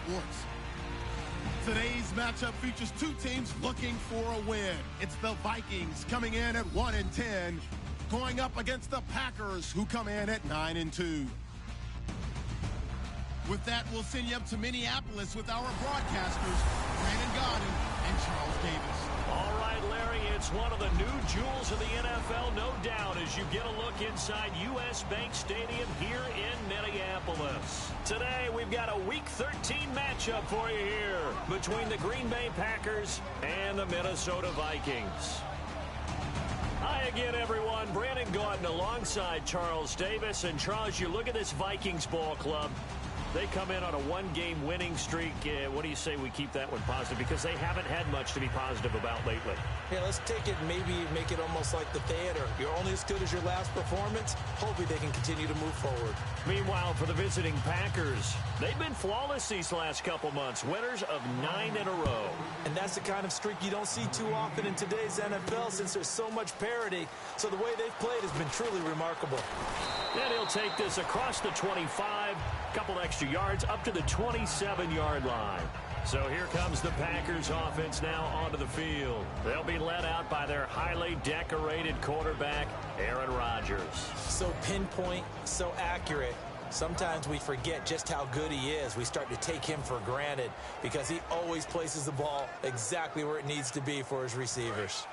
sports. Today's matchup features two teams looking for a win. It's the Vikings coming in at 1-10, going up against the Packers, who come in at 9-2. With that, we'll send you up to Minneapolis with our broadcasters, Brandon Gaudin and Charles Davis. All right, Larry, it's one of the new jewels of the NFL, no doubt, as you get a look inside U.S. Bank Stadium here in Minneapolis. Today, we've got a Week 13 matchup for you here between the Green Bay Packers and the Minnesota Vikings. Hi again, everyone. Brandon Gaudin alongside Charles Davis. And, Charles, you look at this Vikings ball club. They come in on a one-game winning streak. What do you say we keep that one positive? Because they haven't had much to be positive about lately. Yeah, let's take it, maybe make it almost like the theater. You're only as good as your last performance. Hopefully they can continue to move forward. Meanwhile, for the visiting Packers, they've been flawless these last couple months. Winners of 9 in a row. And that's the kind of streak you don't see too often in today's NFL since there's so much parity. So the way they've played has been truly remarkable. And he'll take this across the 25, couple extra yards up to the 27-yard line. So here comes the Packers offense now onto the field. They'll be led out by their highly decorated quarterback, Aaron Rodgers. So pinpoint, so accurate. Sometimes we forget just how good he is. We start to take him for granted because he always places the ball exactly where it needs to be for his receivers.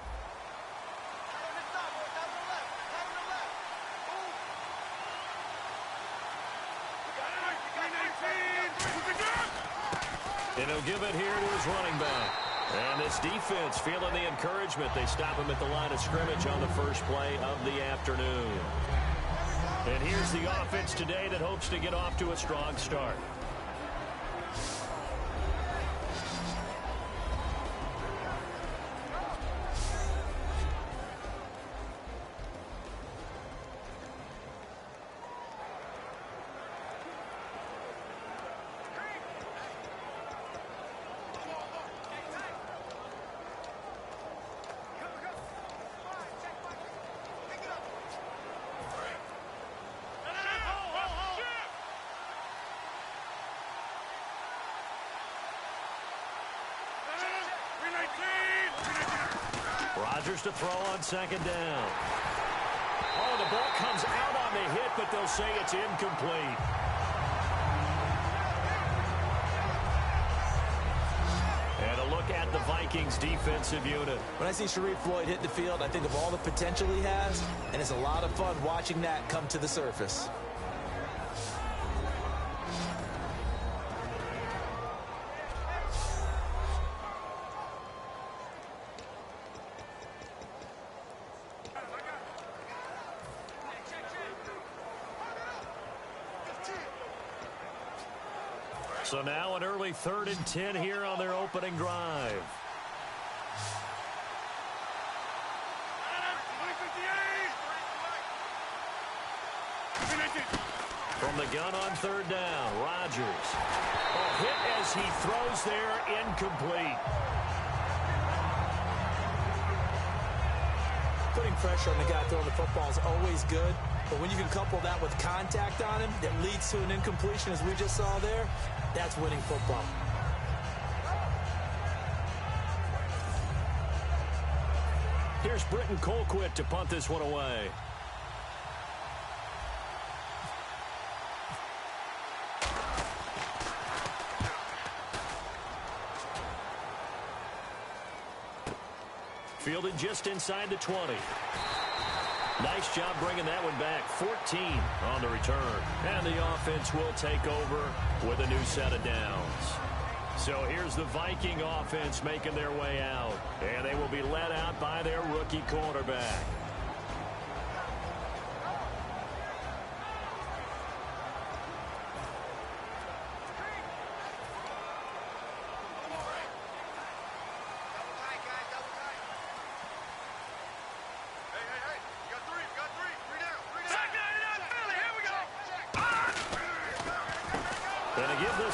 And he'll give it here to his running back. And this defense feeling the encouragement. They stop him at the line of scrimmage on the first play of the afternoon. And here's the offense today that hopes to get off to a strong start. Rodgers to throw on second down. Oh, the ball comes out on the hit, but they'll say it's incomplete. And a look at the Vikings defensive unit. When I see Sharif Floyd hit the field, I think of all the potential he has, and it's a lot of fun watching that come to the surface. So now an early 3rd and 10 here on their opening drive. From the gun on 3rd down, Rodgers. Oh, hit as he throws there, incomplete. Putting pressure on the guy throwing the football is always good, but when you can couple that with contact on him that leads to an incompletion, as we just saw there, that's winning football. Here's Britton Colquitt to punt this one away. Fielded just inside the 20. Nice job bringing that one back. 14 on the return. And the offense will take over with a new set of downs. So here's the Viking offense making their way out. And they will be led out by their rookie quarterback.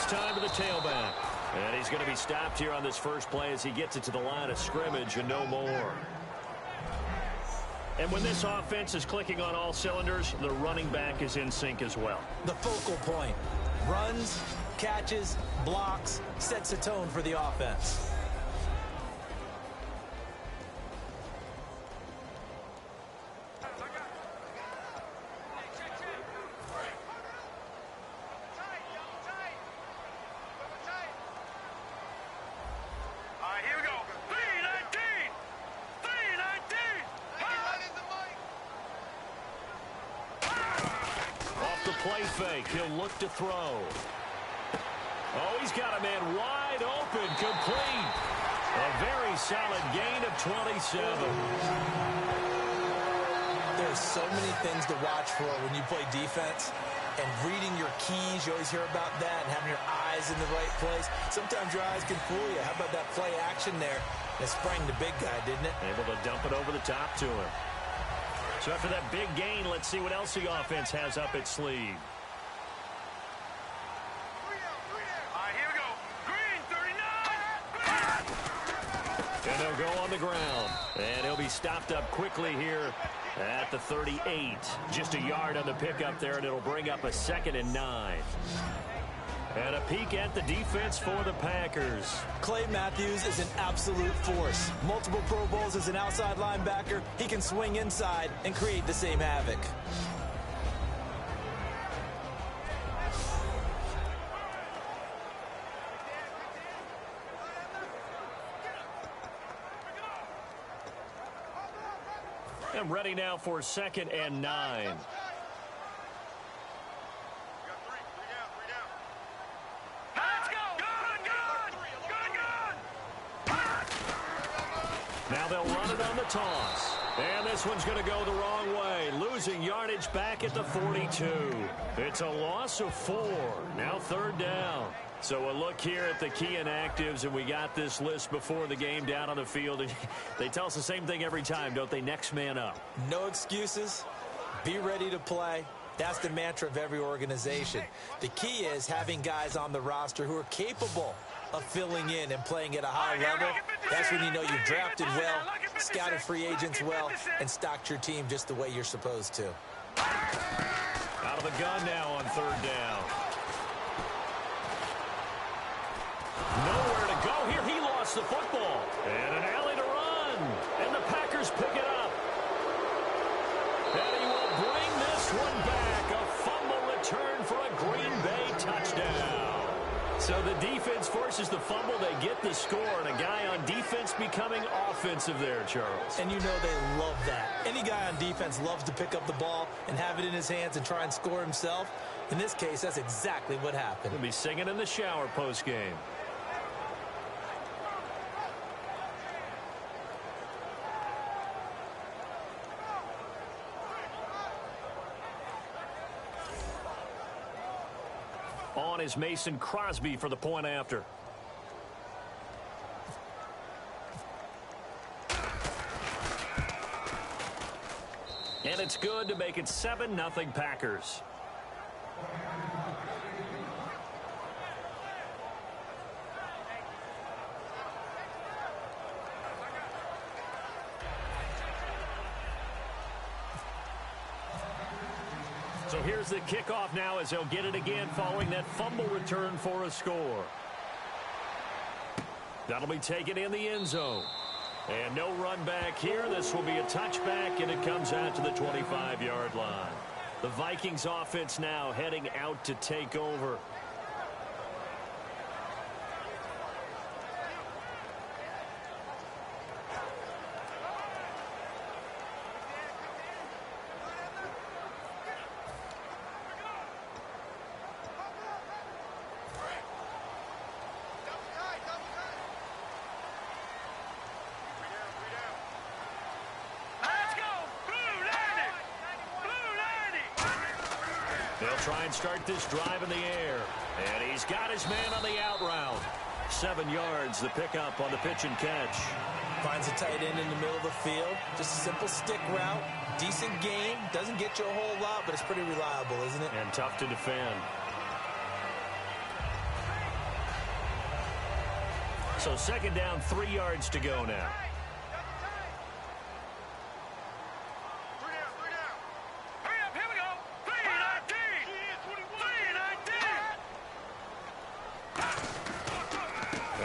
Time to the tailback. And he's going to be stopped here on this first play as he gets it to the line of scrimmage and no more. And when this offense is clicking on all cylinders, the running back is in sync as well. The focal point. Runs, catches, blocks, sets a tone for the offense. Play fake. He'll look to throw. Oh, he's got a man wide open. Complete. A very solid gain of 27. There's so many things to watch for when you play defense. And reading your keys, you always hear about that, and having your eyes in the right place. Sometimes your eyes can fool you. How about that play action there? It sprang the big guy, didn't it? Able to dump it over the top to him. So after that big gain, let's see what else the offense has up its sleeve. Here we go. Green, 39. And they'll go on the ground. And he'll be stopped up quickly here at the 38. Just a yard on the pickup there, and it'll bring up a 2nd and 9. And a peek at the defense for the Packers. Clay Matthews is an absolute force. Multiple Pro Bowls as an outside linebacker. He can swing inside and create the same havoc. And ready now for 2nd and 9. Now they'll run it on the toss. And this one's going to go the wrong way. Losing yardage back at the 42. It's a loss of 4. Now 3rd down. So a look here at the key inactives, and we got this list before the game down on the field. And they tell us the same thing every time, don't they? Next man up. No excuses. Be ready to play. That's the mantra of every organization. The key is having guys on the roster who are capable of filling in and playing at a high level. That's when you know you've drafted well, scouted free agents well, and stocked your team just the way you're supposed to. Out of the gun now on 3rd down. Nowhere to go here. He lost the football. And an alley to run. And the Packers pick it up. And he will bring this one back. A fumble return for a Green Bay touchdown. So the defense forces the fumble. They get the score. And a guy on defense becoming offensive there, Charles. And you know they love that. Any guy on defense loves to pick up the ball and have it in his hands and try and score himself. In this case, that's exactly what happened. He'll be singing in the shower post-game. On is Mason Crosby for the point after. And it's good to make it 7-0 Packers. So here's the kickoff now as they'll get it again following that fumble return for a score. That'll be taken in the end zone. And no run back here. This will be a touchback, and it comes out to the 25-yard line. The Vikings offense now heading out to take over. They'll try and start this drive in the air. And he's got his man on the out route. 7 yards, the pickup on the pitch and catch. Finds a tight end in the middle of the field. Just a simple stick route. Decent gain. Doesn't get you a whole lot, but it's pretty reliable, isn't it? And tough to defend. So 2nd down, 3 yards to go now.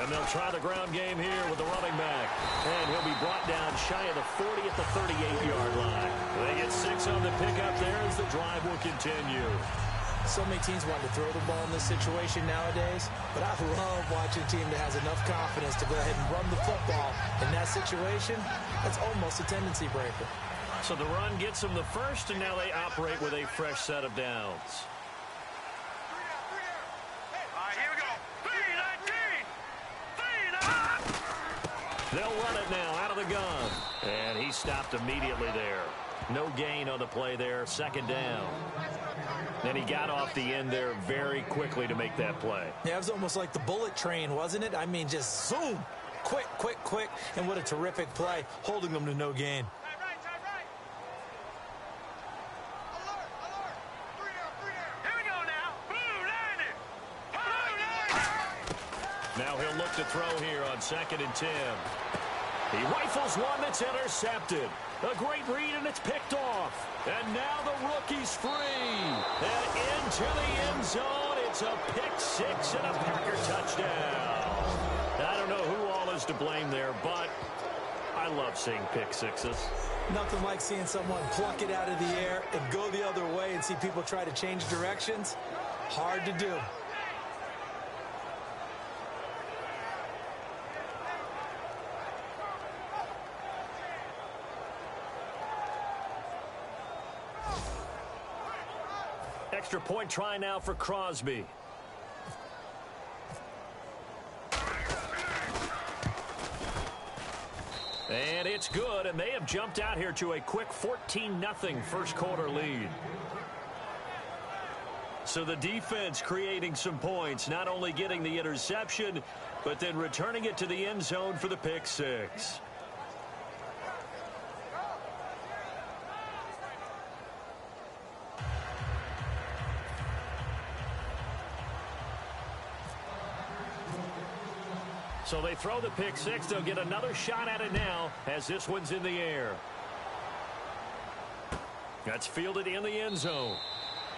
And they'll try the ground game here with the running back. And he'll be brought down shy of the 40 at the 38-yard line. They get 6 on the pickup there as the drive will continue. So many teams want to throw the ball in this situation nowadays, but I love watching a team that has enough confidence to go ahead and run the football. In that situation, that's almost a tendency breaker. So the run gets them the first, and now they operate with a fresh set of downs. Here we go. 3-19. They'll run it now out of the gun. And he stopped immediately there. No gain on the play there, second down. And he got off the end there very quickly to make that play. Yeah, it was almost like the bullet train, wasn't it? I mean, just zoom. Quick, quick, quick. And what a terrific play, holding them to no gain. Now he'll look to throw here on 2nd and 10. He rifles one that's intercepted. A great read, and it's picked off. And now the rookie's free. And into the end zone. It's a pick 6 and a Packer touchdown. I don't know who all is to blame there, but I love seeing pick 6s. Nothing like seeing someone pluck it out of the air and go the other way and see people try to change directions. Hard to do. Extra point try now for Crosby. And it's good, and they have jumped out here to a quick 14-0 first quarter lead. So the defense creating some points, not only getting the interception, but then returning it to the end zone for the pick 6. So they throw the pick 6. They'll get another shot at it now as this one's in the air. That's fielded in the end zone.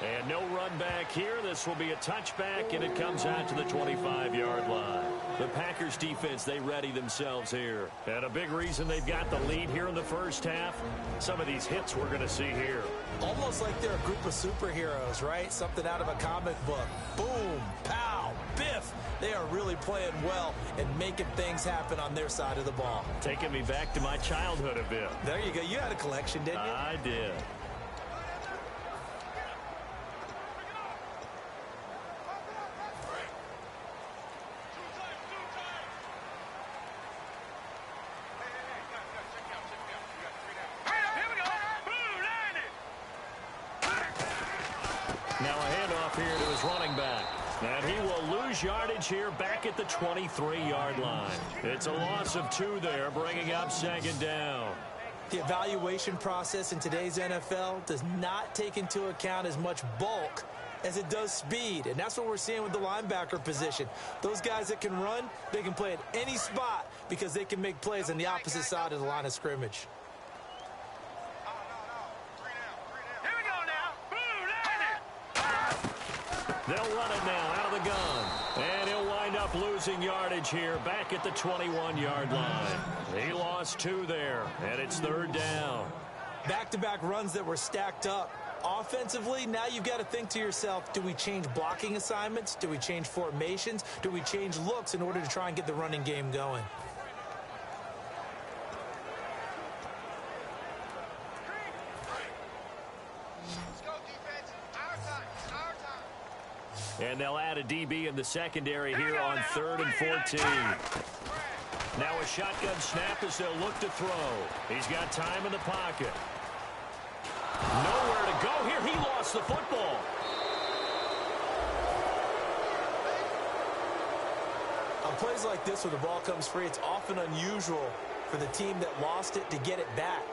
And no run back here. This will be a touchback, and it comes out to the 25-yard line. The Packers defense, they ready themselves here. And a big reason they've got the lead here in the first half, some of these hits we're going to see here. Almost like they're a group of superheroes, right? Something out of a comic book. Boom, pow, biff. They are really playing well and making things happen on their side of the ball. Taking me back to my childhood a bit. There you go. You had a collection, didn't you? I did. Now a handoff here to his running back. And he will lose yardage here back at the 23-yard line. It's a loss of 2 there, bringing up second down. The evaluation process in today's NFL does not take into account as much bulk as it does speed. And that's what we're seeing with the linebacker position. Those guys that can run, they can play at any spot because they can make plays on the opposite side of the line of scrimmage. They'll run it now out of the gun. And he'll wind up losing yardage here back at the 21-yard line. He lost 2 there, and it's third down. Back-to-back runs that were stacked up. Offensively, now you've got to think to yourself, do we change blocking assignments? Do we change formations? Do we change looks in order to try and get the running game going? And they'll add a DB in the secondary here on 3rd and 14. Now a shotgun snap as they'll look to throw. He's got time in the pocket. Nowhere to go here. He lost the football. On plays like this where the ball comes free, it's often unusual for the team that lost it to get it back.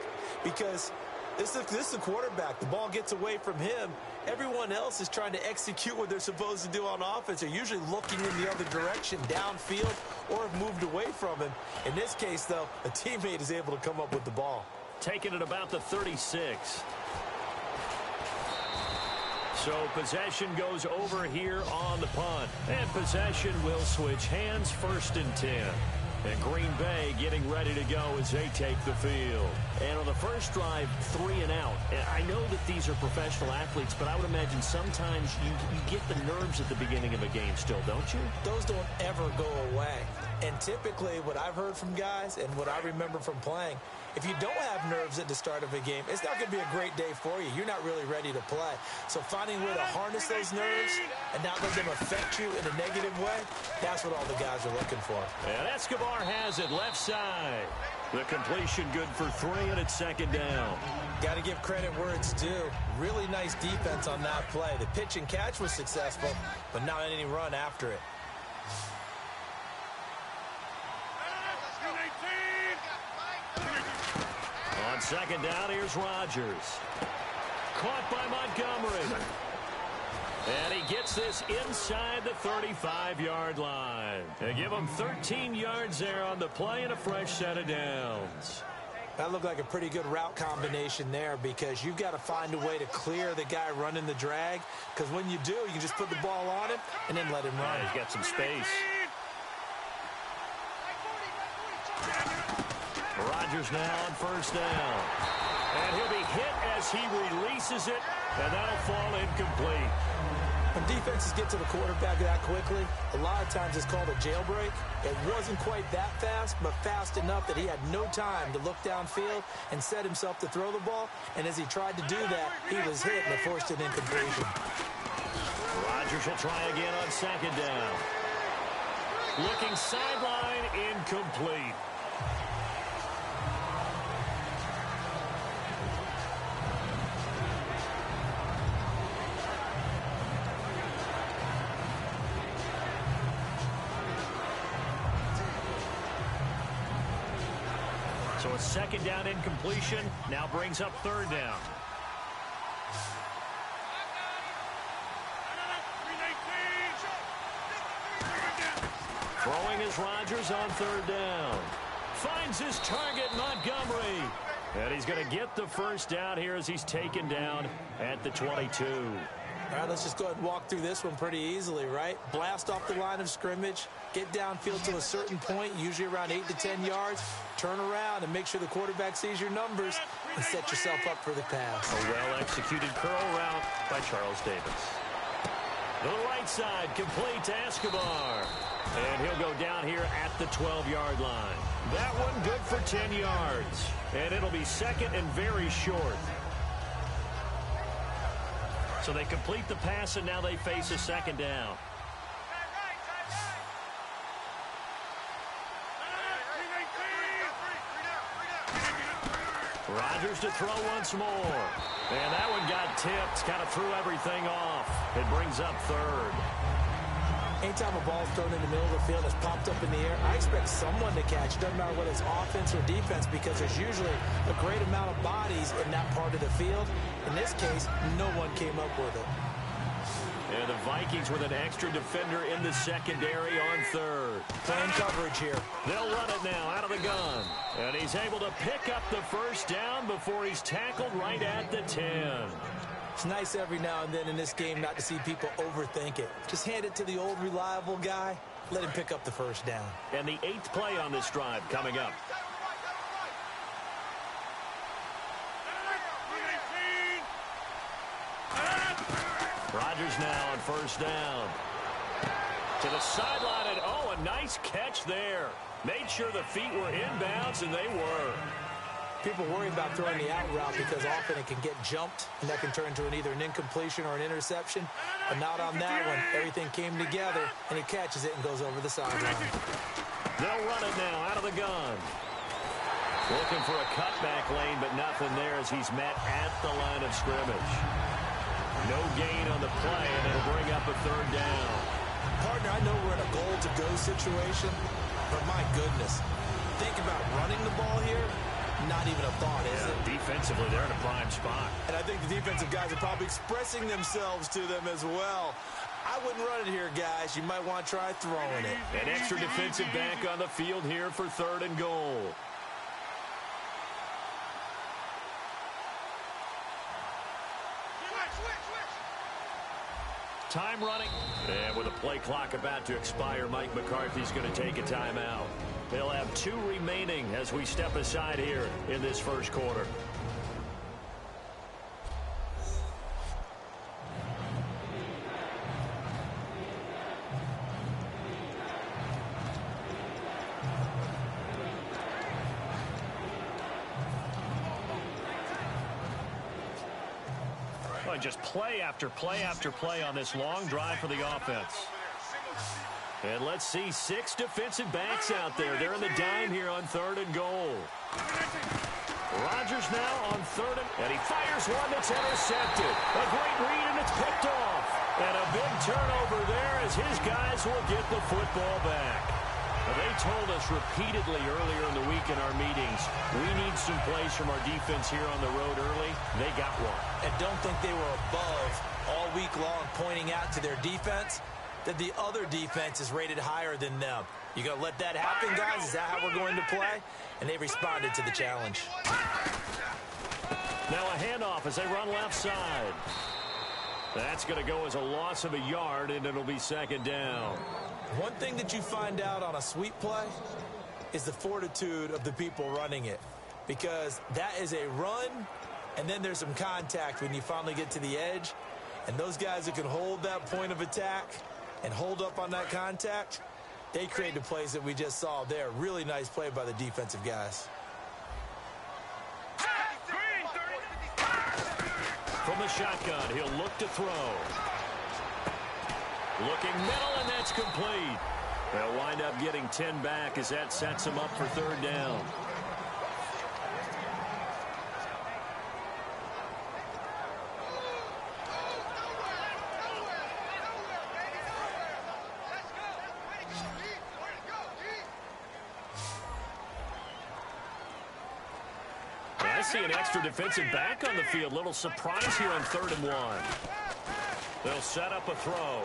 Because this is the quarterback. The ball gets away from him. Everyone else is trying to execute what they're supposed to do on offense. They're usually looking in the other direction, downfield, or have moved away from him. In this case, though, a teammate is able to come up with the ball. Taking it about the 36. So possession goes over here on the punt. And possession will switch hands, 1st and 10. And Green Bay getting ready to go as they take the field. And on the first drive, 3 and out. And I know that these are professional athletes, but I would imagine sometimes you get the nerves at the beginning of a game still, don't you? Those don't ever go away. And typically what I've heard from guys and what I remember from playing, if you don't have nerves at the start of a game, it's not going to be a great day for you. You're not really ready to play. So finding a way to harness those nerves and not let them affect you in a negative way, that's what all the guys are looking for. And Escobar has it left side. The completion good for 3, and it's 2nd down. Got to give credit where it's due. Really nice defense on that play. The pitch and catch was successful, but not any run after it. On 2nd down, here's Rodgers. Caught by Montgomery. And he gets this inside the 35-yard line. They give him 13 yards there on the play and a fresh set of downs. That looked like a pretty good route combination there because you've got to find a way to clear the guy running the drag, because when you do, you can just put the ball on him and then let him run. Yeah, he's got some space. Rodgers now on 1st down. And he'll be hit as he releases it, and that'll fall incomplete. When defenses get to the quarterback that quickly, a lot of times it's called a jailbreak. It wasn't quite that fast, but fast enough that he had no time to look downfield and set himself to throw the ball. And as he tried to do that, he was hit and it forced an incompletion. Rodgers will try again on 2nd down. Looking sideline, incomplete. So a 2nd down incompletion now brings up 3rd down. Throwing is Rodgers on 3rd down. Finds his target, Montgomery. And he's going to get the 1st down here as he's taken down at the 22. All right, let's just go ahead and walk through this one pretty easily, right? Blast off the line of scrimmage, get downfield to a certain point, usually around 8 to 10 yards, turn around and make sure the quarterback sees your numbers and set yourself up for the pass. A well-executed curl route by Charles Davis. To the right side, complete to Escobar. And he'll go down here at the 12-yard line. That one good for 10 yards. And it'll be 2nd and very short. So they complete the pass, and now they face a 2nd down. Rodgers to throw once more. And that one got tipped, kind of threw everything off. It brings up 3rd. Anytime a ball's thrown in the middle of the field that's popped up in the air, I expect someone to catch. It doesn't matter whether it's offense or defense, because there's usually a great amount of bodies in that part of the field. In this case, no one came up with it. And the Vikings with an extra defender in the secondary on 3rd. Playing coverage here. They'll run it now out of the gun. And he's able to pick up the 1st down before he's tackled right at the 10. It's nice every now and then in this game not to see people overthink it. Just hand it to the old reliable guy. Let him pick up the 1st down. And the 8th play on this drive coming up. Rodgers now on 1st down. To the sideline, and oh, a nice catch there. Made sure the feet were inbounds, and they were. People worry about throwing the out route because often it can get jumped, and that can turn into either an incompletion or an interception. But not on that one. Everything came together, and he catches it and goes over the sideline. They'll run it now out of the gun. Looking for a cutback lane, but nothing there as he's met at the line of scrimmage. No gain on the play, and it'll bring up a 3rd down. Partner, I know we're in a goal-to-go situation, but my goodness, think about running the ball here. Not even a thought, is it? Defensively, they're in a prime spot. And I think the defensive guys are probably expressing themselves to them as well. I wouldn't run it here, guys. You might want to try throwing it. An extra defensive back on the field here for 3rd and goal. time running. And with a play clock about to expire, Mike McCarthy's going to take a timeout. They'll have 2 remaining as we step aside here in this first quarter. Just play after play after play on this long drive for the offense. And let's see 6 defensive backs out there. They're in the dime here on 3rd and goal. Rodgers now on 3rd and he fires one that's intercepted. A great read and it's picked off. And a big turnover there as his guys will get the football back. They told us repeatedly earlier in the week in our meetings, we need some plays from our defense here on the road early. They got one. And don't think they were above all week long pointing out to their defense that the other defense is rated higher than them. You going to let that happen, guys? Is that how we're going to play? And they responded to the challenge. Now a handoff as they run left side. That's going to go as a loss of a yard, and it'll be 2nd down. One thing that you find out on a sweep play is the fortitude of the people running it, because that is a run, and then there's some contact when you finally get to the edge, and those guys that can hold that point of attack and hold up on that contact, they create the plays that we just saw there. Really nice play by the defensive guys. From the shotgun, he'll look to throw. Looking middle, and that's complete. They'll wind up getting 10 back as that sets them up for 3rd down. I see an extra defensive back on the field. Little surprise here on 3rd and 1. They'll set up a throw.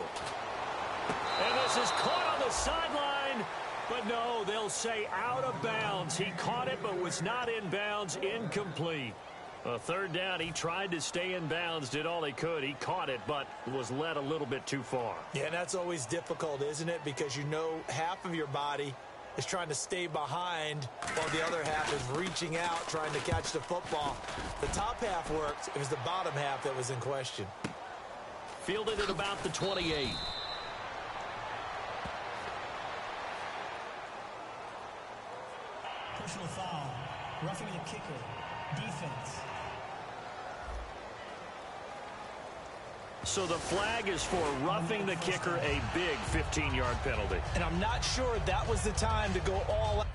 And this is caught on the sideline. But no, they'll say out of bounds. He caught it but was not in bounds. Incomplete. 3rd down, he tried to stay in bounds, did all he could. He caught it but was led a little bit too far. Yeah, and that's always difficult, isn't it? Because you know half of your body is trying to stay behind while the other half is reaching out, trying to catch the football. The top half worked. It was the bottom half that was in question. Fielded at about the 28. Personal foul. Roughing the kicker. Defense. So the flag is for roughing the kicker, a big 15-yard penalty. And I'm not sure that was the time to go all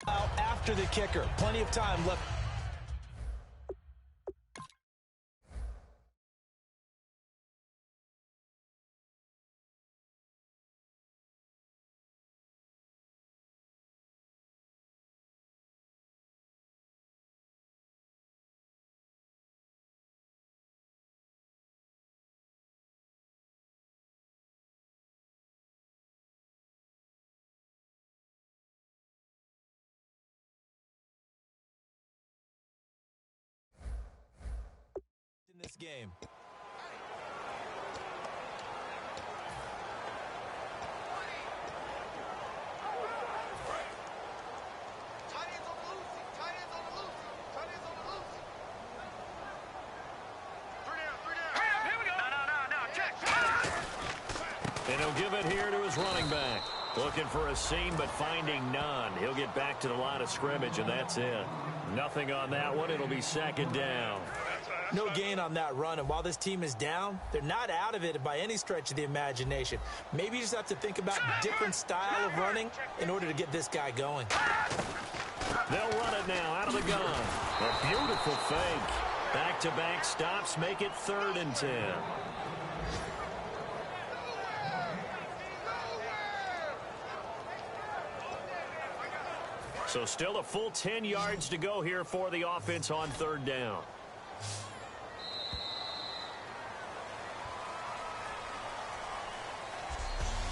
out after the kicker. Plenty of time left. In this game. And he'll give it here to his running back. Looking for a seam, but finding none. He'll get back to the line of scrimmage, and that's it. Nothing on that one. It'll be 2nd down. No gain on that run, and while this team is down, they're not out of it by any stretch of the imagination. Maybe you just have to think about a different style of running in order to get this guy going. They'll run it now out of the gun. A beautiful fake. Back-to-back stops make it 3rd and 10. So still a full 10 yards to go here for the offense on 3rd down.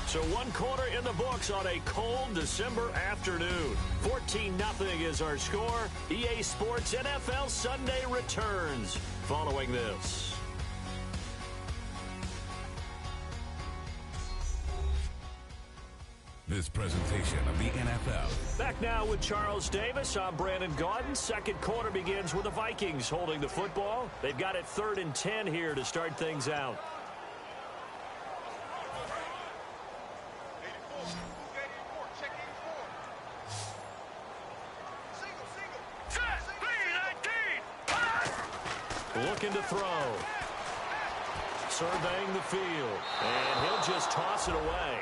So 1 quarter in the books on a cold December afternoon. 14-0 is our score. EA Sports NFL Sunday returns following this. this presentation of the NFL. Back now with Charles Davis. I'm Brandon Gaudin. Second quarter begins with the Vikings holding the football. They've got it 3rd and 10 here to start things out. Looking to throw. Surveying the field. And he'll just toss it away.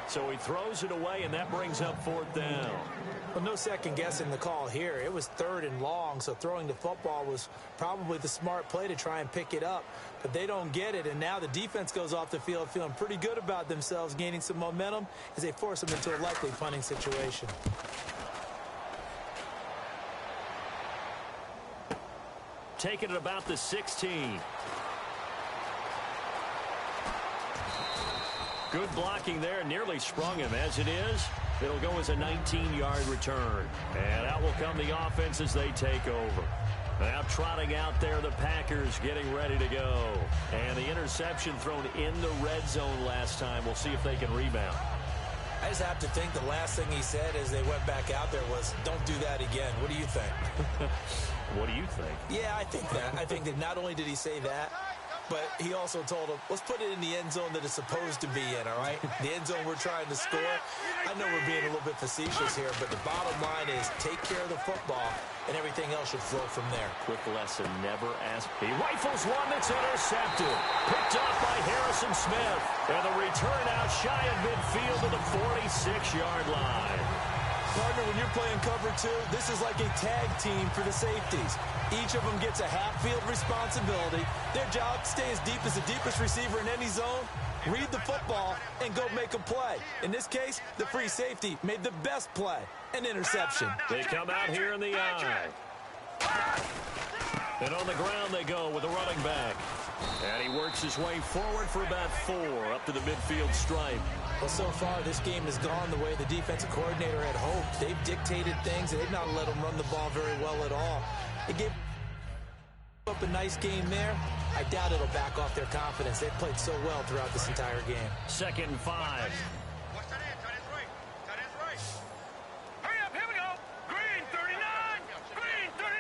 So he throws it away, and that brings up 4th down. Well, no second guessing the call here. It was 3rd and long, so throwing the football was probably the smart play to try and pick it up. But they don't get it, and now the defense goes off the field feeling pretty good about themselves, gaining some momentum as they force them into a likely punting situation. Taking it about the 16. Good blocking there. Nearly sprung him. As it is, it'll go as a 19-yard return. And out will come the offense as they take over. Now trotting out there, the Packers getting ready to go. And the interception thrown in the red zone last time. We'll see if they can rebound. I just have to think the last thing he said as they went back out there was, don't do that again. What do you think? What do you think? Yeah, I think that. I think that not only did he say that, but he also told him, let's put it in the end zone that it's supposed to be in, all right? The end zone we're trying to score. I know we're being a little bit facetious here, but the bottom line is take care of the football, and everything else should flow from there. Quick lesson, never ask. He rifles one that's intercepted. Picked up by Harrison Smith. And the return out shy of midfield to the 46-yard line. Partner, when you're playing cover 2, this is like a tag team for the safeties. Each of them gets a half-field responsibility. Their job, stay as deep as the deepest receiver in any zone, read the football, and go make a play. In this case, the free safety made the best play, an interception. They come out here in the eye. And on the ground they go with the running back. And he works his way forward for about 4 up to the midfield stripe. Well, so far, this game has gone the way the defensive coordinator had hoped. They've dictated things, and they've not let them run the ball very well at all. They gave up a nice game there. I doubt it'll back off their confidence. They've played so well throughout this entire game. 2nd and 5. Watch that in. Tight end's right. Tight end's right. Hurry up. Here we go. Green 39. Green 39.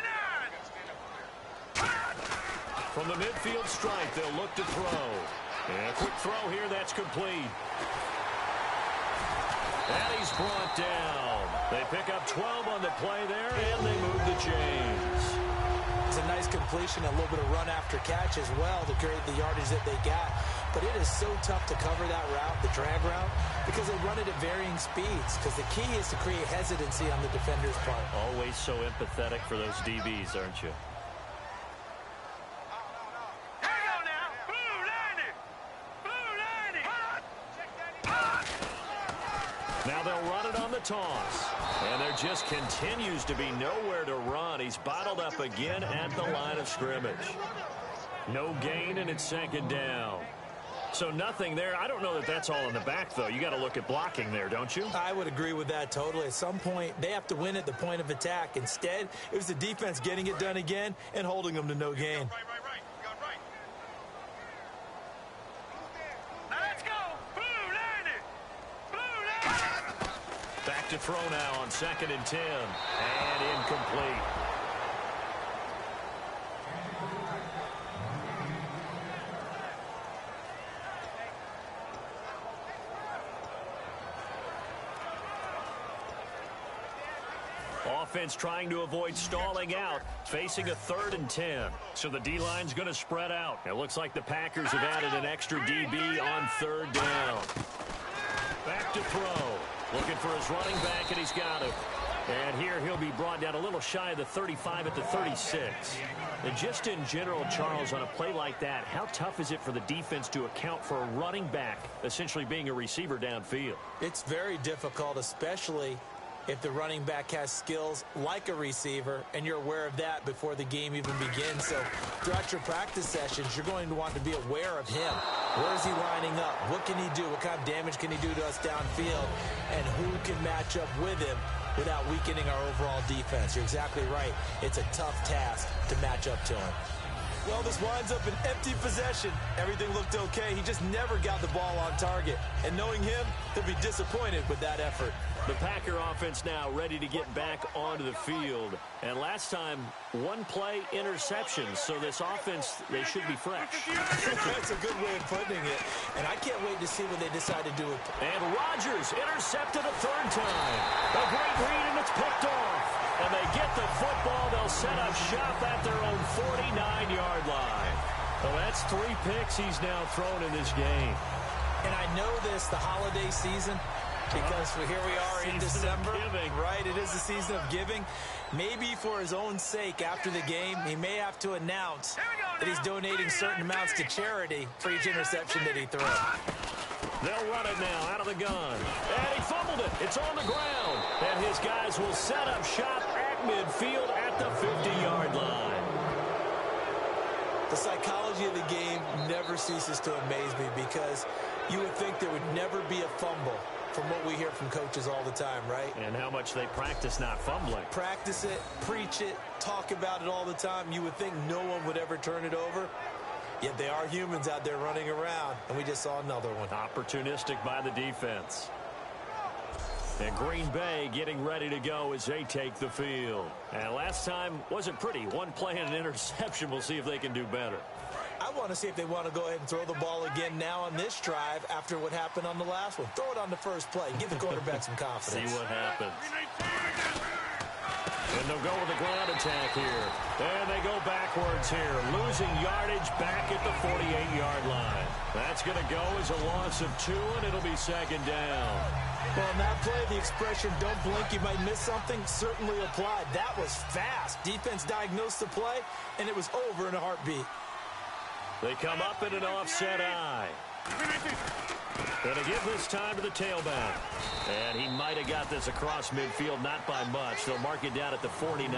From the midfield stripe, they'll look to throw. And a quick throw here, that's complete. And he's brought down. They pick up 12 on the play there, and they move the chains. It's a nice completion, a little bit of run after catch as well to create the yardage that they got. But it is so tough to cover that route, the drag route, because they run it at varying speeds. Because the key is to create hesitancy on the defender's part. Always so empathetic for those DBs, aren't you? Now they'll run it on the toss. And there just continues to be nowhere to run. He's bottled up again at the line of scrimmage. No gain, and it's 2nd down. So nothing there. I don't know that that's all in the back, though. You got to look at blocking there, don't you? I would agree with that totally. At some point, they have to win at the point of attack. Instead, it was the defense getting it done again and holding them to no gain. Right. You got right. Now let's go. Blue line it. Blue line. Back to throw now on 2nd and 10. And incomplete. Offense trying to avoid stalling out, facing a 3rd and 10. So the D-line's going to spread out. It looks like the Packers have added an extra DB on 3rd down. Back to throw. Looking for his running back, and he's got him. And here he'll be brought down a little shy of the 35 at the 36. And just in general, Charles, on a play like that, how tough is it for the defense to account for a running back essentially being a receiver downfield? It's very difficult, especially if the running back has skills like a receiver, and you're aware of that before the game even begins. So throughout your practice sessions, you're going to want to be aware of him. Where is he lining up? What can he do? What kind of damage can he do to us downfield? And who can match up with him without weakening our overall defense? You're exactly right. It's a tough task to match up to him. Well, this winds up an empty possession. Everything looked okay. He just never got the ball on target. And knowing him, he'll be disappointed with that effort. The Packer offense now ready to get back onto the field. And last time, one play interception. So this offense, they should be fresh. That's a good way of putting it. And I can't wait to see what they decide to do with it. And Rodgers intercepted a third time. A great read, and it's picked off. And they get the football. They'll set up shop at their own 49-yard line. So that's 3 picks he's now thrown in this game. And I know this, the holiday season, because here we are in December, right? It is the season of giving. Maybe for his own sake, after the game, he may have to announce that he's donating certain amounts to charity for each interception that he throws. They'll run it now out of the gun. And he fumbled it. It's on the ground. And his guys will set up shop at midfield at the 50-yard line. The psychology of the game never ceases to amaze me because you would think there would never be a fumble from what we hear from coaches all the time, right? And how much they practice not fumbling. Practice it, preach it, talk about it all the time. You would think no one would ever turn it over. Yet they are humans out there running around, and we just saw another one. Opportunistic by the defense. And Green Bay getting ready to go as they take the field. And last time wasn't pretty. One play and an interception. We'll see if they can do better. I want to see if they want to go ahead and throw the ball again now on this drive after what happened on the last one. Throw it on the first play. Give the quarterback some confidence. See what happens. And they'll go with the ground attack here. And they go backwards here. Losing yardage back at the 48-yard line. That's going to go as a loss of 2, and it'll be second down. Well, in that play, the expression, don't blink, you might miss something, certainly applied. That was fast. Defense diagnosed the play, and it was over in a heartbeat. They come up in an offset eye. Going to give this time to the tailback. And he might have got this across midfield, not by much. They'll mark it down at the 49.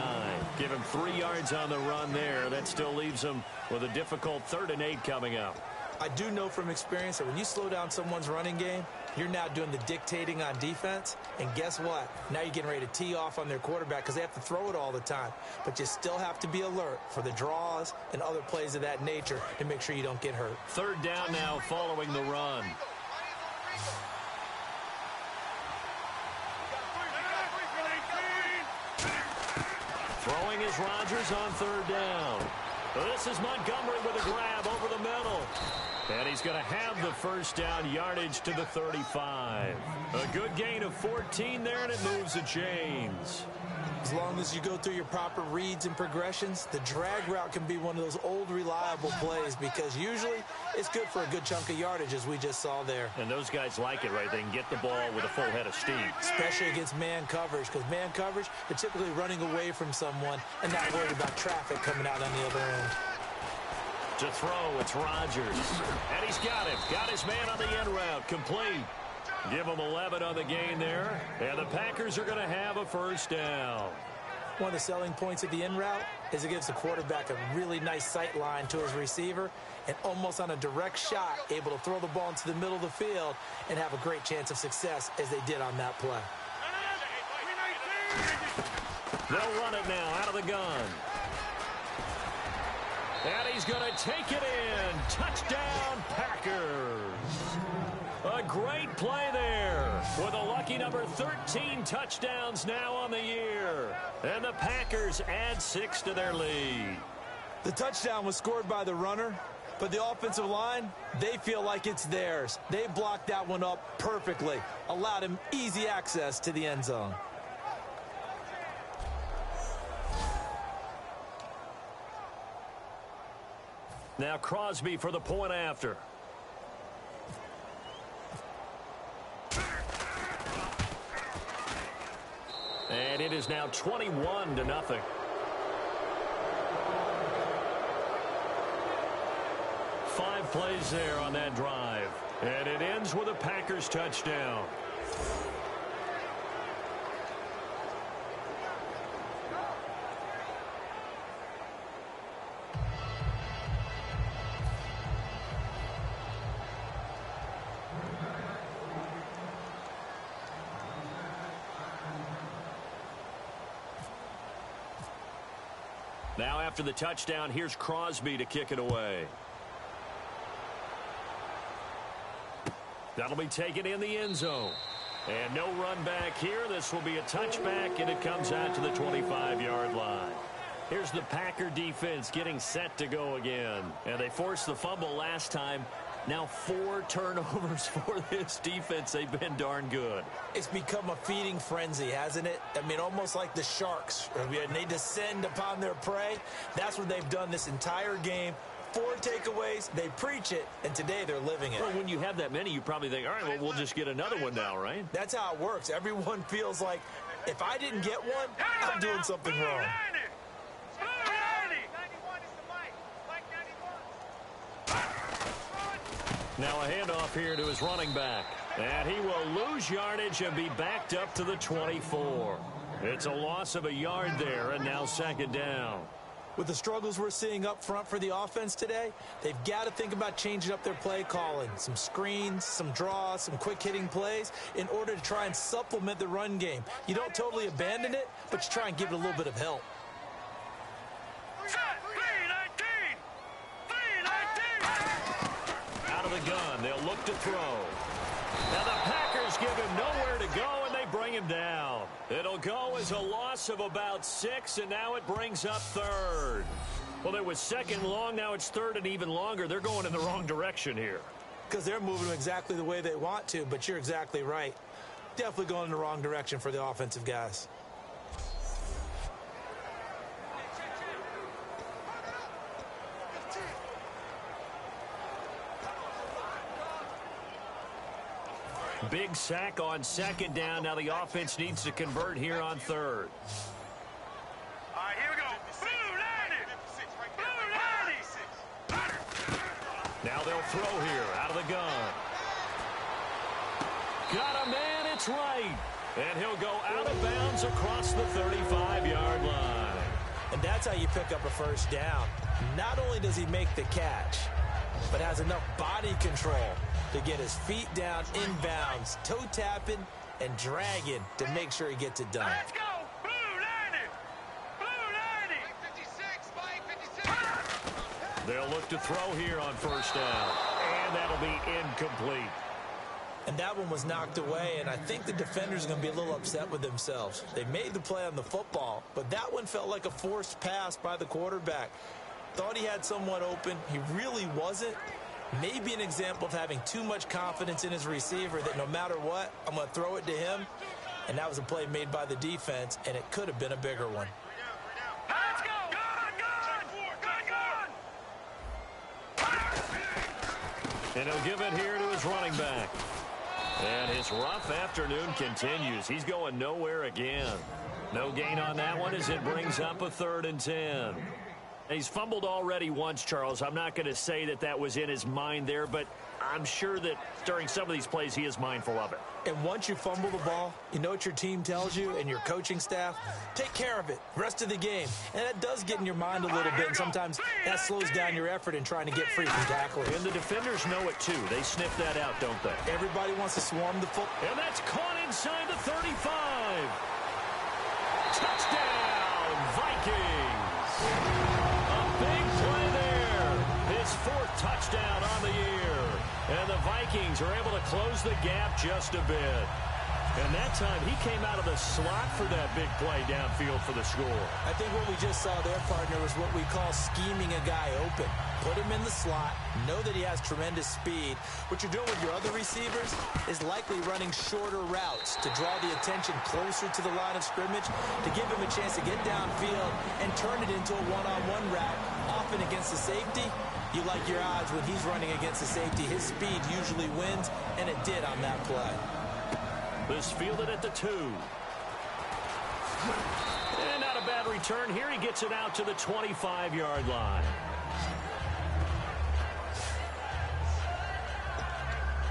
Give him 3 yards on the run there. That still leaves him with a difficult 3rd and 8 coming up. I do know from experience that when you slow down someone's running game, you're now doing the dictating on defense. And guess what? Now you're getting ready to tee off on their quarterback because they have to throw it all the time. But you still have to be alert for the draws and other plays of that nature to make sure you don't get hurt. 3rd down now following the run. Throwing is Rodgers on 3rd down. This is Montgomery with a grab over the middle. And he's going to have the first down, yardage to the 35. A good gain of 14 there, and it moves the chains. As long as you go through your proper reads and progressions, the drag route can be one of those old reliable plays because usually it's good for a good chunk of yardage, as we just saw there. And those guys like it, right? They can get the ball with a full head of steam. Especially against man coverage, because man coverage, they're typically running away from someone and not worried about traffic coming out on the other end. To throw, it's Rodgers. And he's got it. Got his man on the end route. Complete. Give him 11 on the gain there. And the Packers are going to have a first down. One of the selling points of the in route is it gives the quarterback a really nice sight line to his receiver and almost on a direct shot able to throw the ball into the middle of the field and have a great chance of success as they did on that play. They'll run it now out of the gun. And he's going to take it in. Touchdown, Packers. A great play there with a lucky number 13 touchdowns now on the year. And the Packers add 6 to their lead. The touchdown was scored by the runner, but the offensive line, they feel like it's theirs. They blocked that one up perfectly, allowed him easy access to the end zone. Now Crosby for the point after. And it is now 21-0. 5 plays there on that drive. And it ends with a Packers touchdown. Now after the touchdown, here's Crosby to kick it away. That'll be taken in the end zone. And no run back here. This will be a touchback, and it comes out to the 25-yard line. Here's the Packer defense getting set to go again. And they forced the fumble last time. Now 4 turnovers for this defense. They've been darn good. It's become a feeding frenzy, hasn't it? I mean, almost like the sharks. When they descend upon their prey, that's what they've done this entire game. 4 takeaways, they preach it, and today they're living it. Well, when you have that many, you probably think, all right, well, we'll just get another one now, right? That's how it works. Everyone feels like, if I didn't get one, I'm doing something wrong. Now a handoff here to his running back. And he will lose yardage and be backed up to the 24. It's a loss of a yard there, and now second down. With the struggles we're seeing up front for the offense today, they've got to think about changing up their play calling. Some screens, some draws, some quick-hitting plays in order to try and supplement the run game. You don't totally abandon it, but you try and give it a little bit of help. Out of the gun, they'll look to throw. Now the Packers give him nowhere to go, and they bring him down. It'll go as a loss of about 6, and now it brings up third. Well, it was second long, now it's third and even longer. They're going in the wrong direction here. Because they're moving exactly the way they want to, but you're exactly right. Definitely going in the wrong direction for the offensive guys. Big sack on second down. Now the offense needs to convert here on third. All right, here we go. Now they'll throw here out of the gun. Got a man, it's right. And he'll go out of bounds across the 35-yard line. And that's how you pick up a first down. Not only does he make the catch, but has enough body control to get his feet down inbounds, toe tapping and dragging to make sure he gets it done. Let's go. Blue 90. Blue 90. 56, 56. They'll look to throw here on first down. And that'll be incomplete. And that one was knocked away, and I think the defenders are going to be a little upset with themselves. They made the play on the football, but that one felt like a forced pass by the quarterback. Thought he had someone open. He really wasn't. Maybe an example of having too much confidence in his receiver that no matter what, I'm going to throw it to him. And that was a play made by the defense, and it could have been a bigger one. Let's go. And he'll give it here to his running back. And his rough afternoon continues. He's going nowhere again. No gain on that one as it brings up a 3rd and 10. He's fumbled already once, Charles. I'm not going to say that that was in his mind there, but I'm sure that during some of these plays he is mindful of it. And once you fumble the ball, you know what your team tells you and your coaching staff? Take care of it rest of the game. And that does get in your mind a little bit, and sometimes that slows down your effort in trying to get free from tackling. And the defenders know it, too. They sniff that out, don't they? Everybody wants to swarm the football. And that's caught inside the 35. Touchdown, Vikings. Big play there. His 4th touchdown on the year. And the Vikings are able to close the gap just a bit. And that time he came out of the slot for that big play downfield for the score. I think what we just saw there, partner, was what we call scheming a guy open. Put him in the slot, know that he has tremendous speed. What you're doing with your other receivers is likely running shorter routes to draw the attention closer to the line of scrimmage, to give him a chance to get downfield and turn it into a one-on-one route. Often against the safety, you like your odds when he's running against the safety. His speed usually wins, and it did on that play. This fielded at the 2. And not a bad return here. He gets it out to the 25-yard line.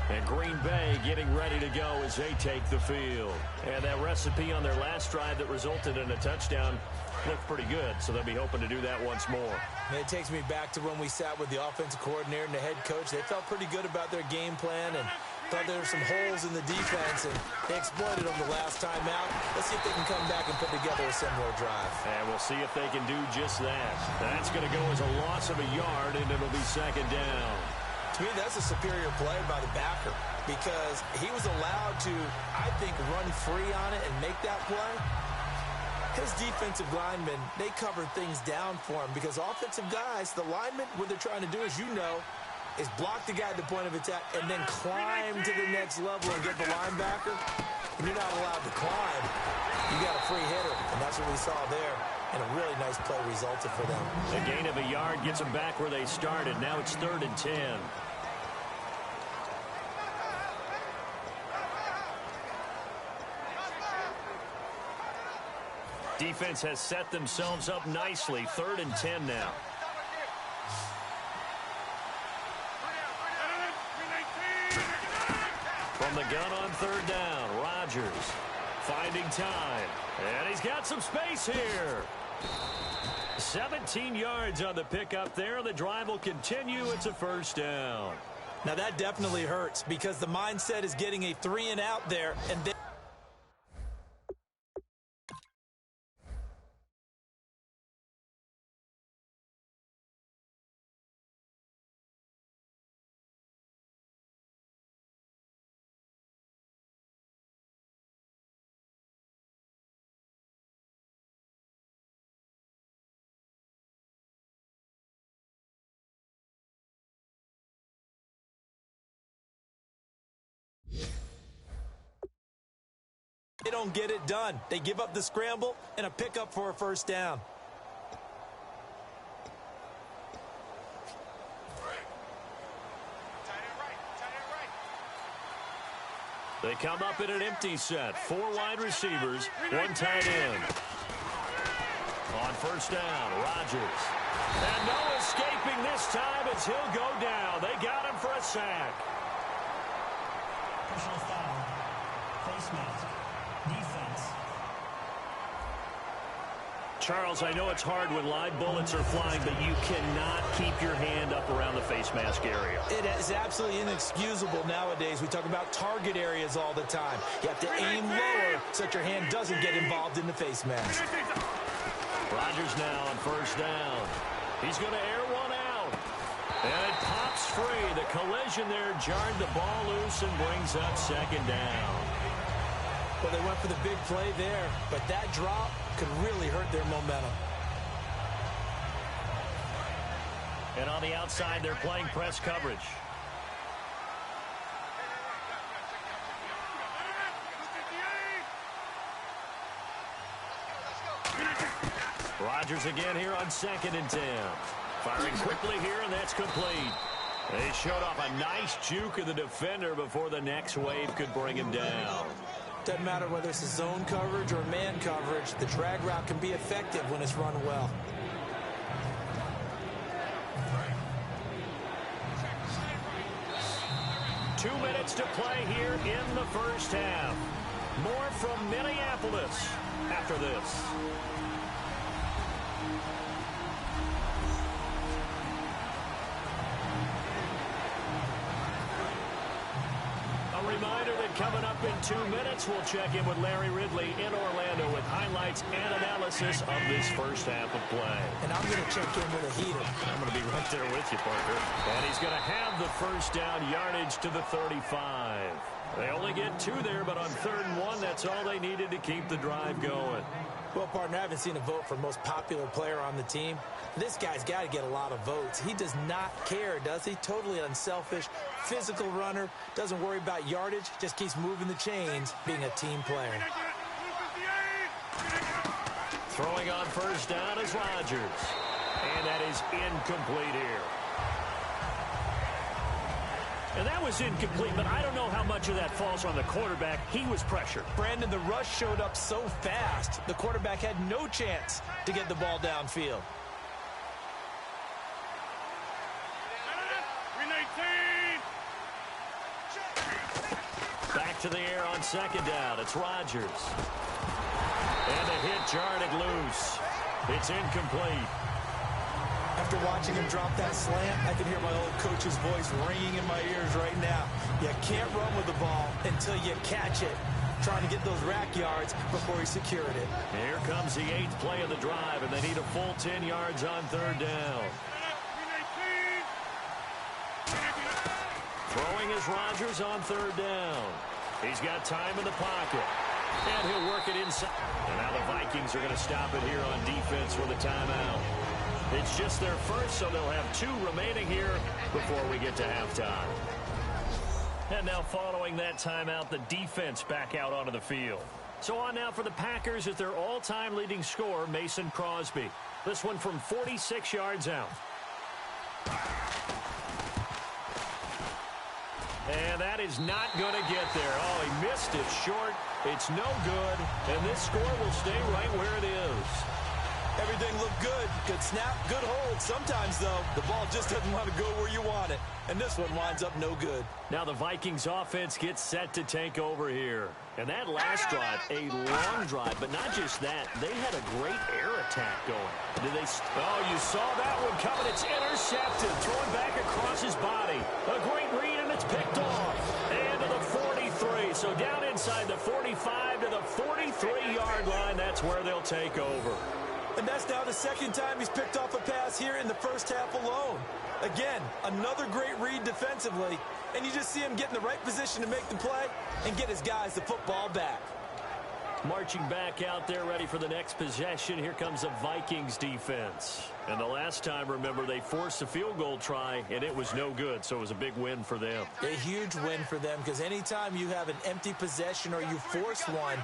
And Green Bay getting ready to go as they take the field. And that recipe on their last drive that resulted in a touchdown looked pretty good, so they'll be hoping to do that once more. And it takes me back to when we sat with the offensive coordinator and the head coach. They felt pretty good about their game plan, and Thought there were some holes in the defense, and they exploited them the last time out. Let's see if they can come back and put together a similar drive. And we'll see if they can do just that. That's going to go as a loss of a yard, and it'll be second down. To me, that's a superior play by the backer because he was allowed to, I think, run free on it and make that play. His defensive linemen, they covered things down for him because offensive guys, the linemen, what they're trying to do, as you know, is block the guy at the point of attack and then climb to the next level and get the linebacker. And you're not allowed to climb. You got a free hitter, and that's what we saw there. And a really nice play resulted for them. A gain of a yard gets them back where they started. Now it's 3rd and 10. Defense has set themselves up nicely. 3rd and 10 now. From the gun on 3rd down, Rodgers finding time. And he's got some space here. 17 yards on the pickup there. The drive will continue. It's a 1st down. Now that definitely hurts because the mindset is getting a 3-and-out there. And then they don't get it done. They give up the scramble and a pickup for a 1st down. They come up in an empty set. 4 wide receivers, 1 tight end. On 1st down, Rodgers. And no escaping this time as he'll go down. They got him for a sack. Personal foul. Face mask. Defense. Charles, I know it's hard when live bullets are flying, but you cannot keep your hand up around the face mask area. It is absolutely inexcusable nowadays. We talk about target areas all the time. You have to aim lower so that your hand doesn't get involved in the face mask. Rodgers now on 1st down. He's going to air one out. And it pops free. The collision there jarred the ball loose and brings up 2nd down. Well, they went for the big play there, but that drop could really hurt their momentum. And on the outside, they're playing press coverage. Rodgers again here on 2nd and 10. Firing quickly here, and that's complete. They showed off a nice juke of the defender before the next wave could bring him down. Doesn't matter whether it's a zone coverage or man coverage, the drag route can be effective when it's run well. Two minutes to play here in the 1st half. More from Minneapolis after this. A reminder that coming up in 2 minutes, we'll check in with Larry Ridley in Orlando with highlights and analysis of this 1st half of play. And I'm going to check in with a heater. I'm going to be right there with you, Parker. And he's going to have the 1st down, yardage to the 35. They only get 2 there, but on 3rd and 1, that's all they needed to keep the drive going. Well, partner, I haven't seen a vote for most popular player on the team. This guy's got to get a lot of votes. He does not care, does he? Totally unselfish, physical runner, doesn't worry about yardage, just keeps moving the chains, being a team player. Throwing on 1st down is Rodgers. And that is incomplete here. And that was incomplete, but I don't know how much of that falls on the quarterback. He was pressured. Brandon, the rush showed up so fast, the quarterback had no chance to get the ball downfield. Back to the air on 2nd down. It's Rodgers. And the hit jarred it loose. It's incomplete. Now, After watching him drop that slant, I can hear my old coach's voice ringing in my ears right now. You can't run with the ball until you catch it. Trying to get those rack yards before he secured it. Here comes the 8th play of the drive, and they need a full 10 yards on 3rd down. Throwing is Rodgers on 3rd down. He's got time in the pocket. And he'll work it inside. And now the Vikings are going to stop it here on defense with a timeout. It's just their first, so they'll have 2 remaining here before we get to halftime. And now following that timeout, the defense back out onto the field. So on now for the Packers is their all-time leading scorer, Mason Crosby. This one from 46 yards out. And that is not going to get there. Oh, he missed it short. It's no good. And this score will stay right where it is. Everything looked good. Good snap, good hold. Sometimes, though, the ball just doesn't want to go where you want it. And this one winds up no good. Now the Vikings offense gets set to take over here. And that last drive, a long drive, but not just that. They had a great air attack going. Oh, you saw that one coming. It's intercepted. Thrown back across his body. A great read, and it's picked off. And to the 43. So down inside the 45 to the 43-yard line. That's where they'll take over. And that's now the 2nd time he's picked off a pass here in the first half alone. Again, another great read defensively, and you just see him get in the right position to make the play and get his guys the football back. Marching back out there, ready for the next possession. Here comes the Vikings defense. And the last time, remember, they forced a field goal try, and it was no good, so it was a big win for them. A huge win for them, because anytime you have an empty possession or you force one,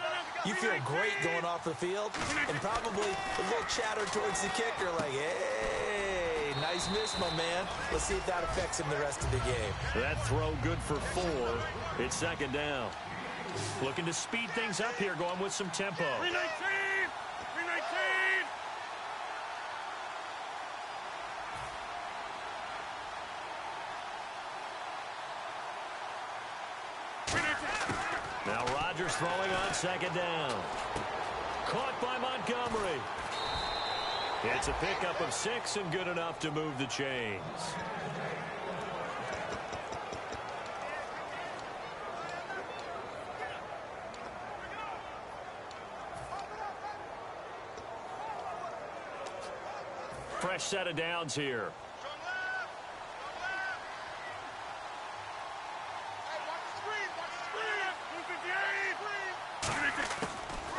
you feel great going off the field, and probably a little chatter towards the kicker like, hey, nice miss, my man. Let's see if that affects him the rest of the game. That throw good for 4. It's 2nd down. Looking to speed things up here, going with some tempo. 319! 319! Now Rodgers throwing on 2nd down. Caught by Montgomery. It's a pickup of 6 and good enough to move the chains. Fresh set of downs here.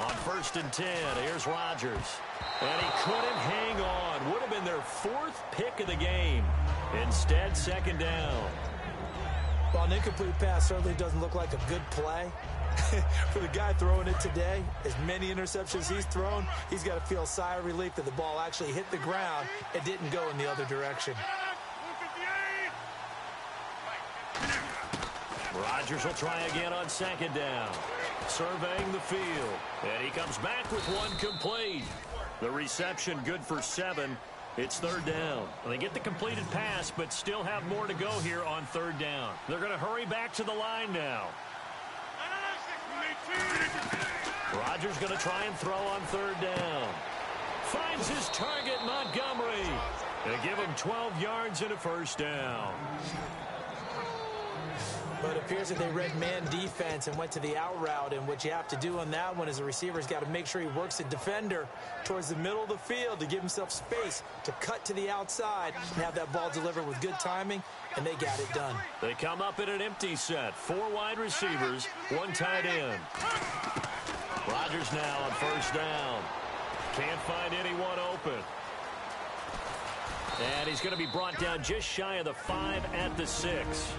On 1st and 10, here's Rodgers. And he couldn't hang on. Would have been their 4th pick of the game. Instead, 2nd down. Well, an incomplete pass certainly doesn't look like a good play. For the guy throwing it today, as many interceptions he's thrown, he's got to feel a sigh of relief that the ball actually hit the ground and didn't go in the other direction. Rodgers will try again on 2nd down. Surveying the field. And he comes back with one complete. The reception good for 7. It's 3rd down. They get the completed pass, but still have more to go here on 3rd down. They're going to hurry back to the line now. Rodgers going to try and throw on 3rd down. Finds his target, Montgomery. They give him 12 yards and a 1st down. But it appears that they read man defense and went to the out route, and what you have to do on that one is a receiver's got to make sure he works the defender towards the middle of the field to give himself space to cut to the outside and have that ball delivered with good timing, and they got it done. They come up in an empty set. 4 wide receivers, 1 tight end. Rodgers now on 1st down. Can't find anyone open. And he's going to be brought down just shy of the 5 at the 6.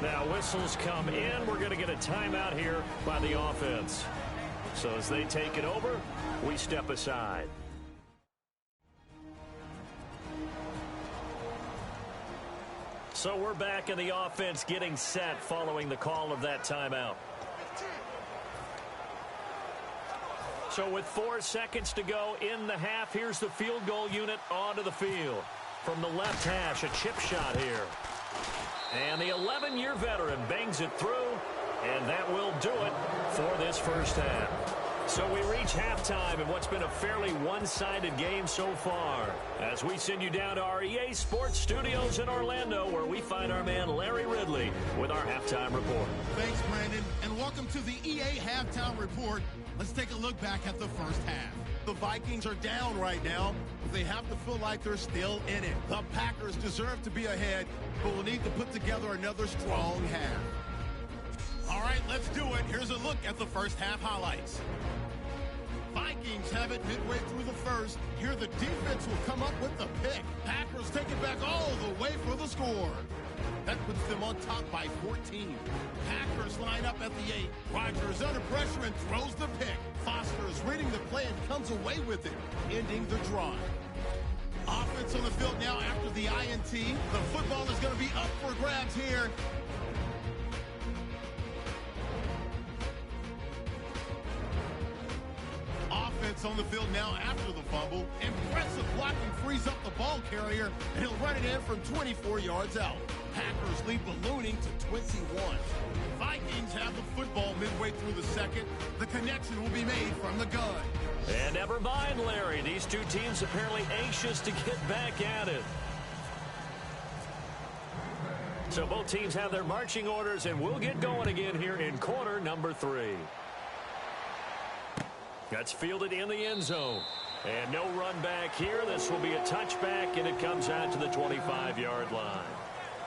Now whistles come in. We're going to get a timeout here by the offense. So as they take it over, we step aside. So we're back in the offense getting set following the call of that timeout. So with 4 seconds to go in the half, here's the field goal unit onto the field. From the left hash, a chip shot here. And the 11-year veteran bangs it through, and that will do it for this first half. So we reach halftime in what's been a fairly one-sided game so far, as we send you down to our EA Sports Studios in Orlando, where we find our man Larry Ridley with our halftime report. Thanks, Brandon, and welcome to the EA Halftime Report. Let's take a look back at the first half. The Vikings are down right now, but they have to feel like they're still in it. The Packers deserve to be ahead, but will need to put together another strong half. All right, let's do it. Here's a look at the first half highlights. Vikings have it midway through the first. Here the defense will come up with the pick. Packers take it back all the way for the score. That puts them on top by 14. Packers line up at the 8. Rodgers under pressure and throws the pick. Foster is reading the play and comes away with it, ending the drive. Offense on the field now after the INT. The football is going to be up for grabs here. Offense on the field now after the fumble. Impressive blocking frees up the ball carrier, and he'll run it in from 24 yards out. Packers lead ballooning to 21. Vikings have the football midway through the second. The connection will be made from the gun. And never mind, Larry. These two teams apparently anxious to get back at it. So both teams have their marching orders, and we'll get going again here in quarter number 3. That's fielded in the end zone. And no run back here. This will be a touchback, and it comes out to the 25-yard line.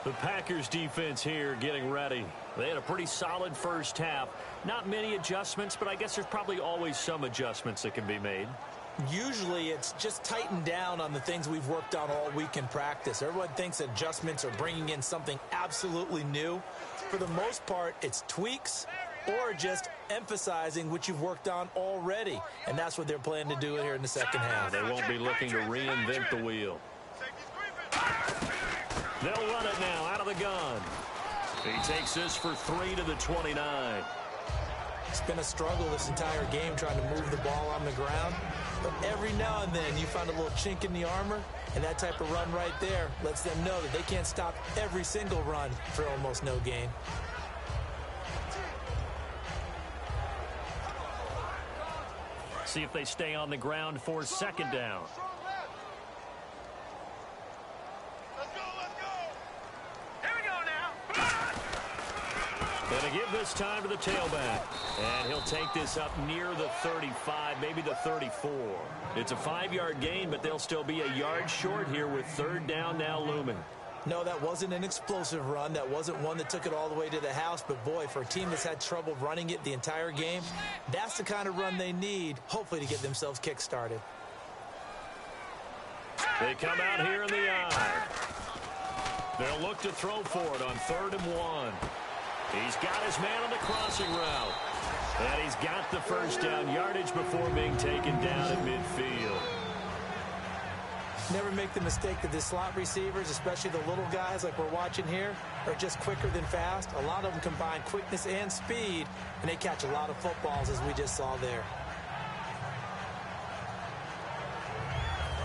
The Packers defense here getting ready. They had a pretty solid first half. Not many adjustments, but I guess there's probably always some adjustments that can be made. Usually it's just tightened down on the things we've worked on all week in practice. Everyone thinks adjustments are bringing in something absolutely new. For the most part, it's tweaks or just emphasizing what you've worked on already. And that's what they're planning to do here in the second half. They won't be looking to reinvent the wheel. They'll run it now out of the gun. He takes this for 3 to the 29. It's been a struggle this entire game trying to move the ball on the ground. But every now and then you find a little chink in the armor, and that type of run right there lets them know that they can't stop every single run for almost no gain. See if they stay on the ground for second down. Going to give this time to the tailback. And he'll take this up near the 35, maybe the 34. It's a 5-yard gain, but they'll still be a yard short here with third down now looming. No, that wasn't an explosive run. That wasn't one that took it all the way to the house. But, boy, for a team that's had trouble running it the entire game, that's the kind of run they need, hopefully, to get themselves kick-started. They come out here in the eye. They'll look to throw for it on 3rd and 1. He's got his man on the crossing route. And he's got the first down yardage before being taken down at midfield. Never make the mistake that the slot receivers, especially the little guys like we're watching here, are just quicker than fast. A lot of them combine quickness and speed, and they catch a lot of footballs, as we just saw there.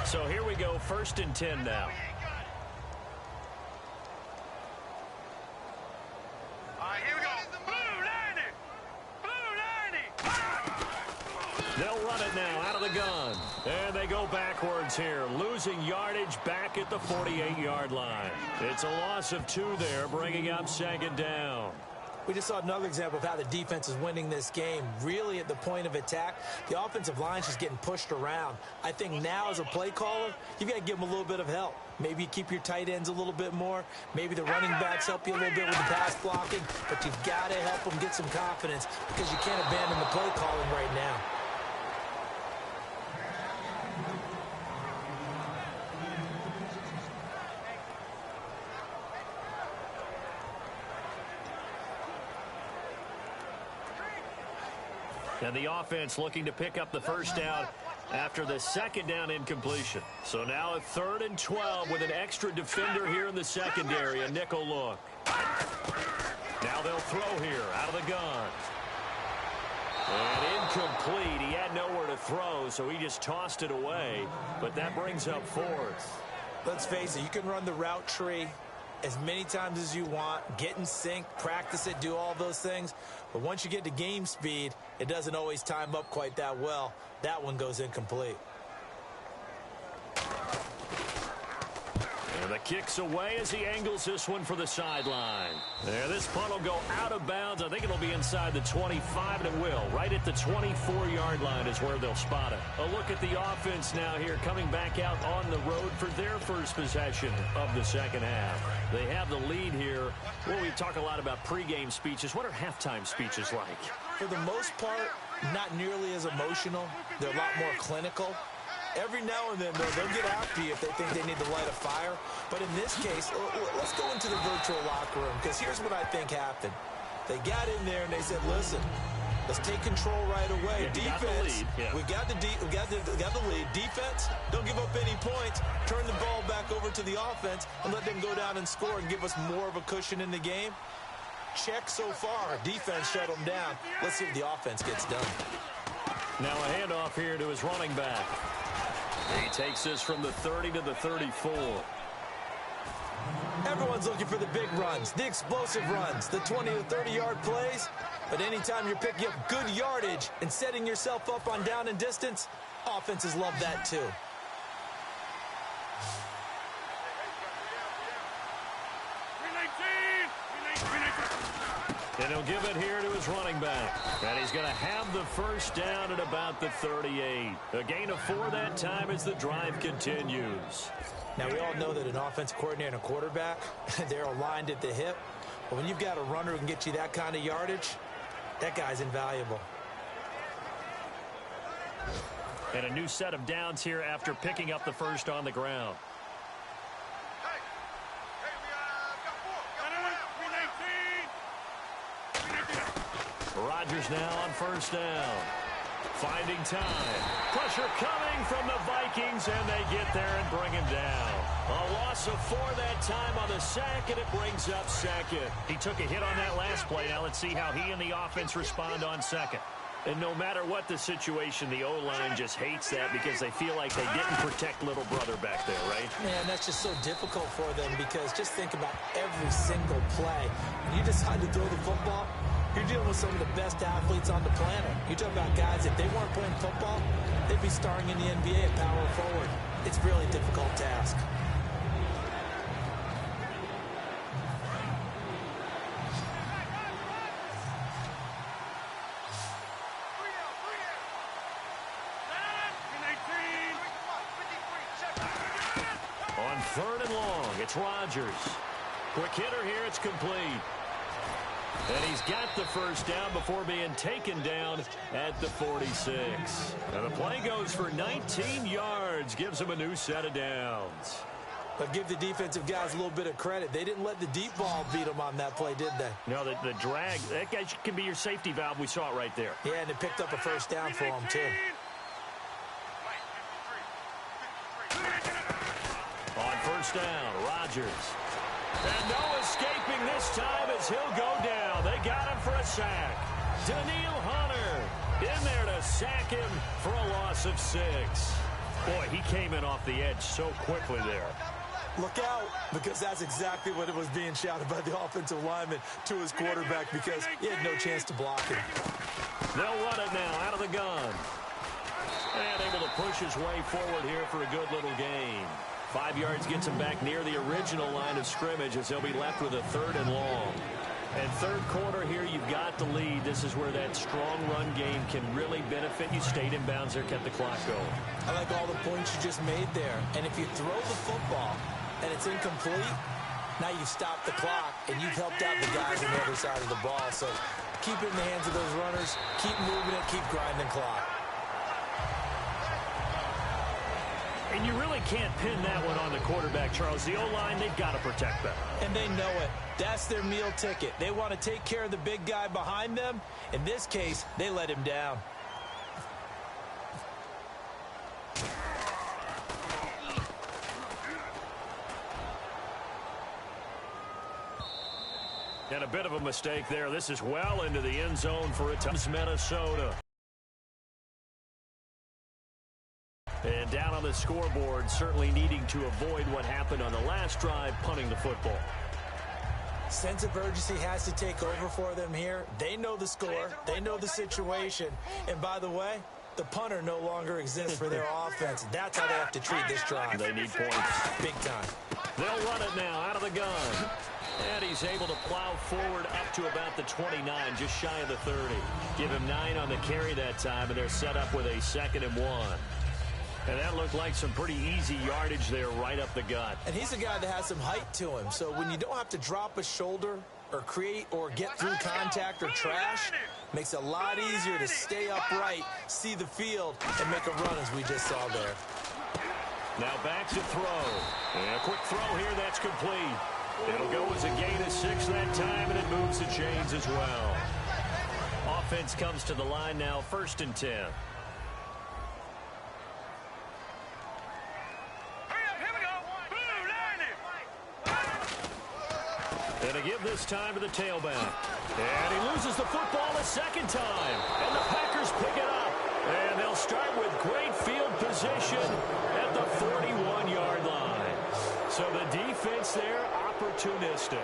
So here we go, 1st and 10 now. They'll run it now out of the gun. And they go backwards here, losing yardage back at the 48-yard line. It's a loss of 2 there, bringing up second down. We just saw another example of how the defense is winning this game. Really at the point of attack, the offensive line is just getting pushed around. I think now as a play caller, you've got to give them a little bit of help. Maybe you keep your tight ends a little bit more. Maybe the running backs help you a little bit with the pass blocking. But you've got to help them get some confidence because you can't abandon the play calling right now. And the offense looking to pick up the first down after the second down incompletion. So now a 3rd and 12 with an extra defender here in the secondary, a nickel look. Now they'll throw here out of the gun. And incomplete. He had nowhere to throw, so he just tossed it away. But that brings up 4th. Let's face it, you can run the route tree as many times as you want, get in sync, practice it, do all those things. But once you get to game speed, it doesn't always time up quite that well. That one goes incomplete. And the kick's away as he angles this one for the sideline. There, this punt will go out of bounds. I think it'll be inside the 25, and it will. Right at the 24-yard line is where they'll spot it. A look at the offense now here, coming back out on the road for their first possession of the second half. They have the lead here. Well, we talk a lot about pregame speeches. What are halftime speeches like? For the most part, not nearly as emotional. They're a lot more clinical. Every now and then, though, they'll get after you if they think they need to light a fire. But in this case, let's go into the virtual locker room, because here's what I think happened. They got in there and they said, listen, let's take control right away. Yeah, defense, we got the lead. Defense, don't give up any points. Turn the ball back over to the offense and let them go down and score and give us more of a cushion in the game. Check so far. Defense shut them down. Let's see if the offense gets done. Now a handoff here to his running back. He takes this from the 30 to the 34. Everyone's looking for the big runs, the explosive runs, the 20 to 30-yard plays. But anytime you're picking up good yardage and setting yourself up on down and distance, offenses love that too. And he'll give it here to his running back. And he's going to have the first down at about the 38. A gain of 4 that time as the drive continues. Now, we all know that an offense coordinator and a quarterback, they're aligned at the hip. But when you've got a runner who can get you that kind of yardage, that guy's invaluable. And a new set of downs here after picking up the first on the ground. Rodgers now on first down. Finding time. Pressure coming from the Vikings, and they get there and bring him down. A loss of 4 that time on the sack, and it brings up second. He took a hit on that last play. Now let's see how he and the offense respond on second. And no matter what the situation, the O-line just hates that because they feel like they didn't protect little brother back there, right? Man, that's just so difficult for them because just think about every single play. When you decide to throw the football, you're dealing with some of the best athletes on the planet. You talk about guys, if they weren't playing football, they'd be starring in the NBA at power forward. It's a really difficult task. On 3rd and long, it's Rodgers. Quick hitter here, it's complete. And he's got the first down before being taken down at the 46. And the play goes for 19 yards, gives him a new set of downs. But give the defensive guys a little bit of credit. They didn't let the deep ball beat them on that play, did they? No, the drag, that guy can be your safety valve. We saw it right there. Yeah, and it picked up a first down for him, too. On first down, Rodgers. And no escaping this time as he'll go down. They got him for a sack. Daniil Hunter in there to sack him for a loss of 6. Boy, he came in off the edge so quickly there. Look out, because that's exactly what it was being shouted by the offensive lineman to his quarterback because he had no chance to block him. They'll run it now out of the gun. And able to push his way forward here for a good little gain. 5 yards gets him back near the original line of scrimmage as they'll be left with a 3rd and long. And third quarter here, you've got the lead. This is where that strong run game can really benefit you. Stayed in bounds there, kept the clock going. I like all the points you just made there. And if you throw the football and it's incomplete, now you've stopped the clock and you've helped out the guys on the other side of the ball. So keep it in the hands of those runners. Keep moving it. Keep grinding clock. And you really can't pin that one on the quarterback, Charles. The O-line, they've got to protect that. And they know it. That's their meal ticket. They want to take care of the big guy behind them. In this case, they let him down. And a bit of a mistake there. This is well into the end zone for a touchdown, Minnesota. And down on the scoreboard, certainly needing to avoid what happened on the last drive, punting the football. Sense of urgency has to take over for them here. They know the score. They know the situation. And by the way, the punter no longer exists for their offense. That's how they have to treat this drive. They need points. Big time. They'll run it now out of the gun. And he's able to plow forward up to about the 29, just shy of the 30. Give him 9 on the carry that time, and they're set up with a 2nd and 1. And that looked like some pretty easy yardage there right up the gut. And he's a guy that has some height to him. So when you don't have to drop a shoulder or create or get through contact or trash, makes it a lot easier to stay upright, see the field, and make a run as we just saw there. Now back to throw. And a quick throw here, that's complete. It'll go as a gain of 6 that time, and it moves the chains as well. Offense comes to the line now, 1st and 10. And to give this time to the tailback. And he loses the football a 2nd time. And the Packers pick it up. And they'll start with great field position at the 41-yard line. So the defense there, opportunistic.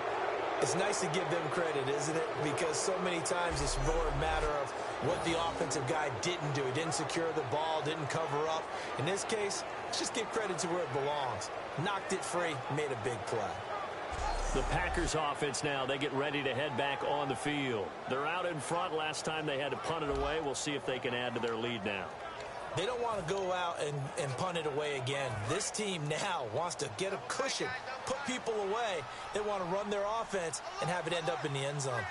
It's nice to give them credit, isn't it? Because so many times it's more a matter of what the offensive guy didn't do. He didn't secure the ball, didn't cover up. In this case, let's just give credit to where it belongs. Knocked it free, made a big play. The Packers offense now, they get ready to head back on the field. They're out in front. Last time they had to punt it away. We'll see if they can add to their lead now. They don't want to go out and punt it away again. This team now wants to get a cushion, put people away. They want to run their offense and have it end up in the end zone.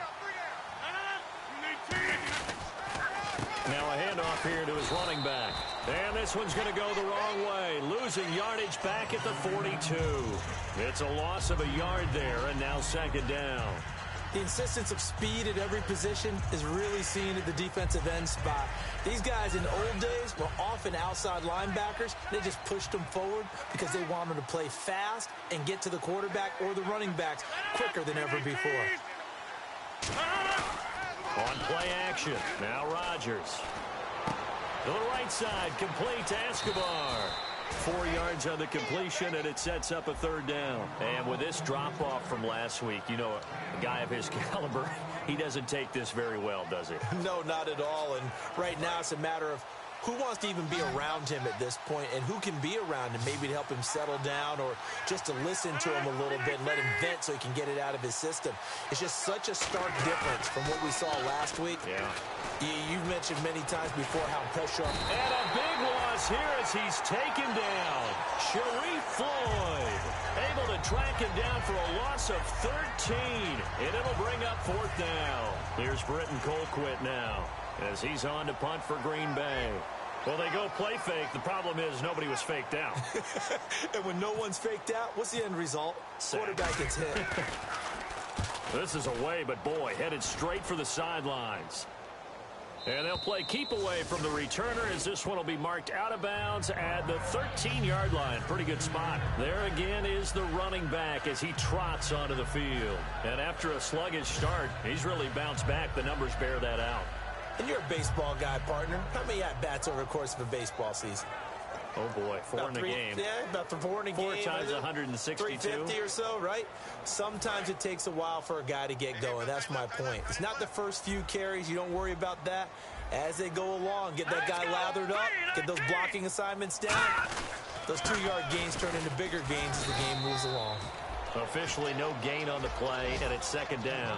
Now a handoff here to his running back. And this one's going to go the wrong way. Losing yardage back at the 42. It's a loss of a yard there, and now 2nd down. The insistence of speed at every position is really seen at the defensive end spot. These guys in the old days were often outside linebackers. They just pushed them forward because they wanted to play fast and get to the quarterback or the running backs quicker than ever before. On play action, now Rodgers. To the right side, complete to Escobar. 4 yards on the completion, and it sets up a 3rd down. And with this drop-off from last week, you know, a guy of his caliber, he doesn't take this very well, does he? No, not at all. And right now it's a matter of who wants to even be around him at this point and who can be around him maybe to help him settle down or just to listen to him a little bit and let him vent so he can get it out of his system. It's just such a stark difference from what we saw last week. Yeah. You've mentioned many times before how pressure. And a big loss here as he's taken down. Sharif Floyd able to track him down for a loss of 13. And it'll bring up 4th down. Here's Britton Colquitt now as he's on to punt for Green Bay. Well, they go play fake. The problem is nobody was faked out. And when no one's faked out, what's the end result? Quarterback gets hit. This is away, but boy, headed straight for the sidelines. And they'll play keep away from the returner as this one will be marked out of bounds at the 13-yard line. Pretty good spot. There again is the running back as he trots onto the field. And after a sluggish start, he's really bounced back. The numbers bear that out. And you're a baseball guy, partner. How many at-bats over the course of a baseball season? Oh, boy, 4 in a game. Yeah, about 4 in a game. 4 times 162. 350 or so, right? Sometimes it takes a while for a guy to get going. That's my point. It's not the first few carries. You don't worry about that. As they go along, get that guy lathered up, get those blocking assignments down. Those 2-yard gains turn into bigger gains as the game moves along. Officially no gain on the play, and it's 2nd down.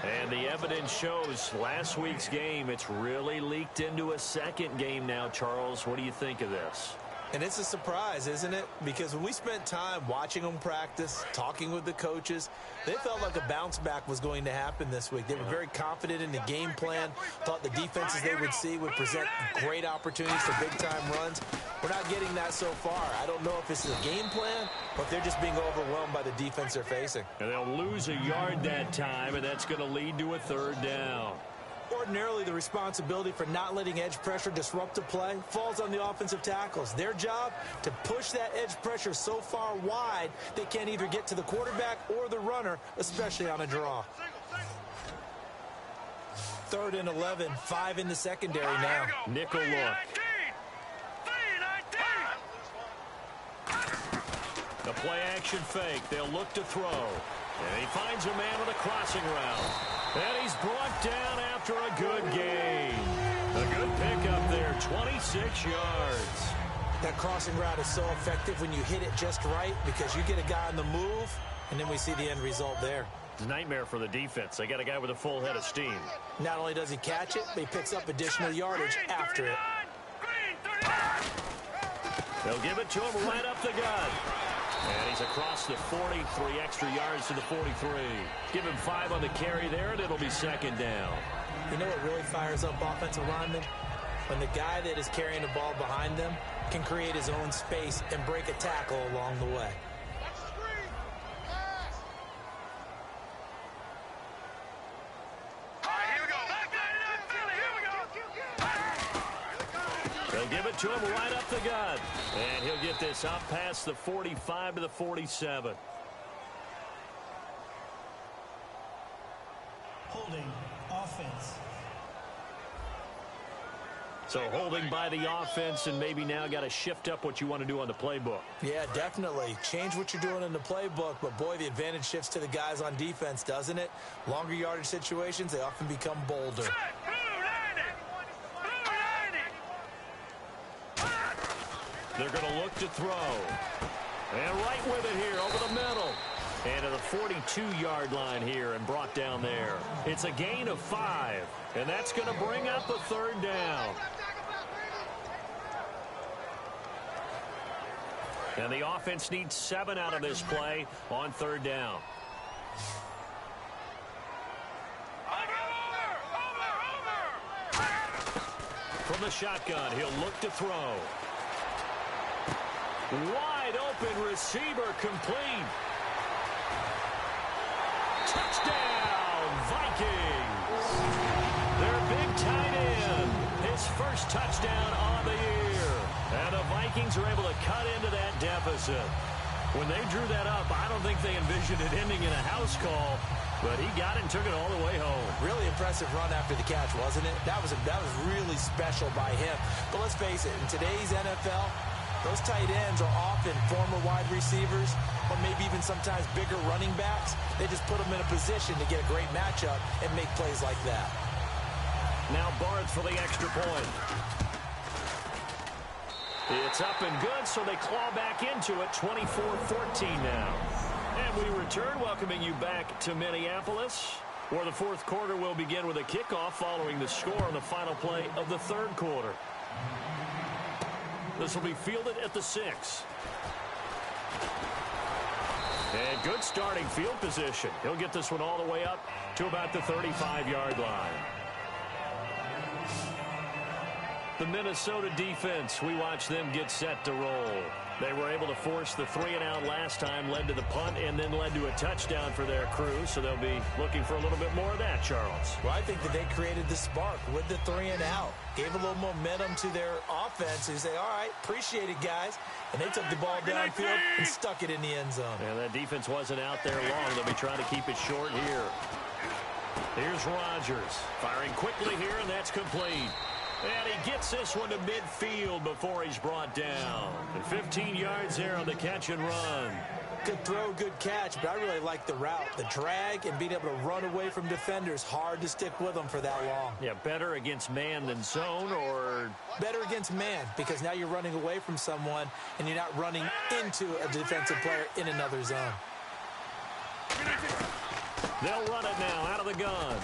And the evidence shows last week's game, it's really leaked into a 2nd game now, Charles. What do you think of this? And it's a surprise, isn't it? Because when we spent time watching them practice, talking with the coaches, they felt like a bounce back was going to happen this week. They were very confident in the game plan, thought the defenses they would see would present great opportunities for big-time runs. We're not getting that so far. I don't know if it's a game plan or if they're just being overwhelmed by the defense they're facing. And they'll lose a yard that time, and that's going to lead to a 3rd down. Ordinarily, the responsibility for not letting edge pressure disrupt the play falls on the offensive tackles. Their job to push that edge pressure so far wide they can't either get to the quarterback or the runner, especially on a draw. 3rd and 11, 5 in the secondary now. Nickel look. The play action fake. They'll look to throw. And he finds a man with a crossing route. And he's brought down after a good gain. A good pickup there, 26 yards. That crossing route is so effective when you hit it just right because you get a guy on the move, and then we see the end result there. It's a nightmare for the defense. They got a guy with a full head of steam. Not only does he catch it, but he picks up additional yardage after it. They'll give it to him right up the gut. And he's across the 40, 3 extra yards to the 43. Give him 5 on the carry there, and it'll be second down. You know what really fires up offensive linemen? When the guy that is carrying the ball behind them can create his own space and break a tackle along the way. They'll give it to him right up the gut. And he'll get this up past the 45 to the 47. Holding, offense. So holding by the offense, and maybe now got to shift up what you want to do on the playbook. Yeah, definitely. Change what you're doing in the playbook, but boy, the advantage shifts to the guys on defense, doesn't it? Longer yardage situations, they often become bolder. They're going to look to throw. And right with it here, over the middle. And to the 42-yard line here and brought down there. It's a gain of 5. And that's going to bring up a third down. And the offense needs 7 out of this play on third down. From the shotgun, he'll look to throw. Wide open receiver complete. Touchdown, Vikings. Their big tight end, his first touchdown on the year. And the Vikings are able to cut into that deficit. When they drew that up, I don't think they envisioned it ending in a house call, but he got it and took it all the way home. Really impressive run after the catch, wasn't it? That was really special by him. But let's face it, in today's NFL, those tight ends are often former wide receivers or maybe even sometimes bigger running backs. They just put them in a position to get a great matchup and make plays like that. Now Barnes for the extra point. It's up and good, so they claw back into it, 24-14 now. And we return, welcoming you back to Minneapolis, where the fourth quarter will begin with a kickoff following the score on the final play of the third quarter. This will be fielded at the 6. And good starting field position. He'll get this one all the way up to about the 35-yard line. The Minnesota defense, we watch them get set to roll. They were able to force the 3-and-out last time, led to the punt, and then led to a touchdown for their crew. So they'll be looking for a little bit more of that, Charles. Well, I think that they created the spark with the 3-and-out. Gave a little momentum to their offense. They say, all right, appreciate it, guys. And they took the ball downfield and stuck it in the end zone. And that defense wasn't out there long. They'll be trying to keep it short here. Here's Rodgers firing quickly here, and that's complete. And he gets this one to midfield before he's brought down. And 15 yards there on the catch and run. Good throw, good catch, but I really like the route. The drag and being able to run away from defenders. Hard to stick with them for that long. Yeah, better against man than zone, or? Better against man, because now you're running away from someone and you're not running into a defensive player in another zone. They'll run it now out of the gun.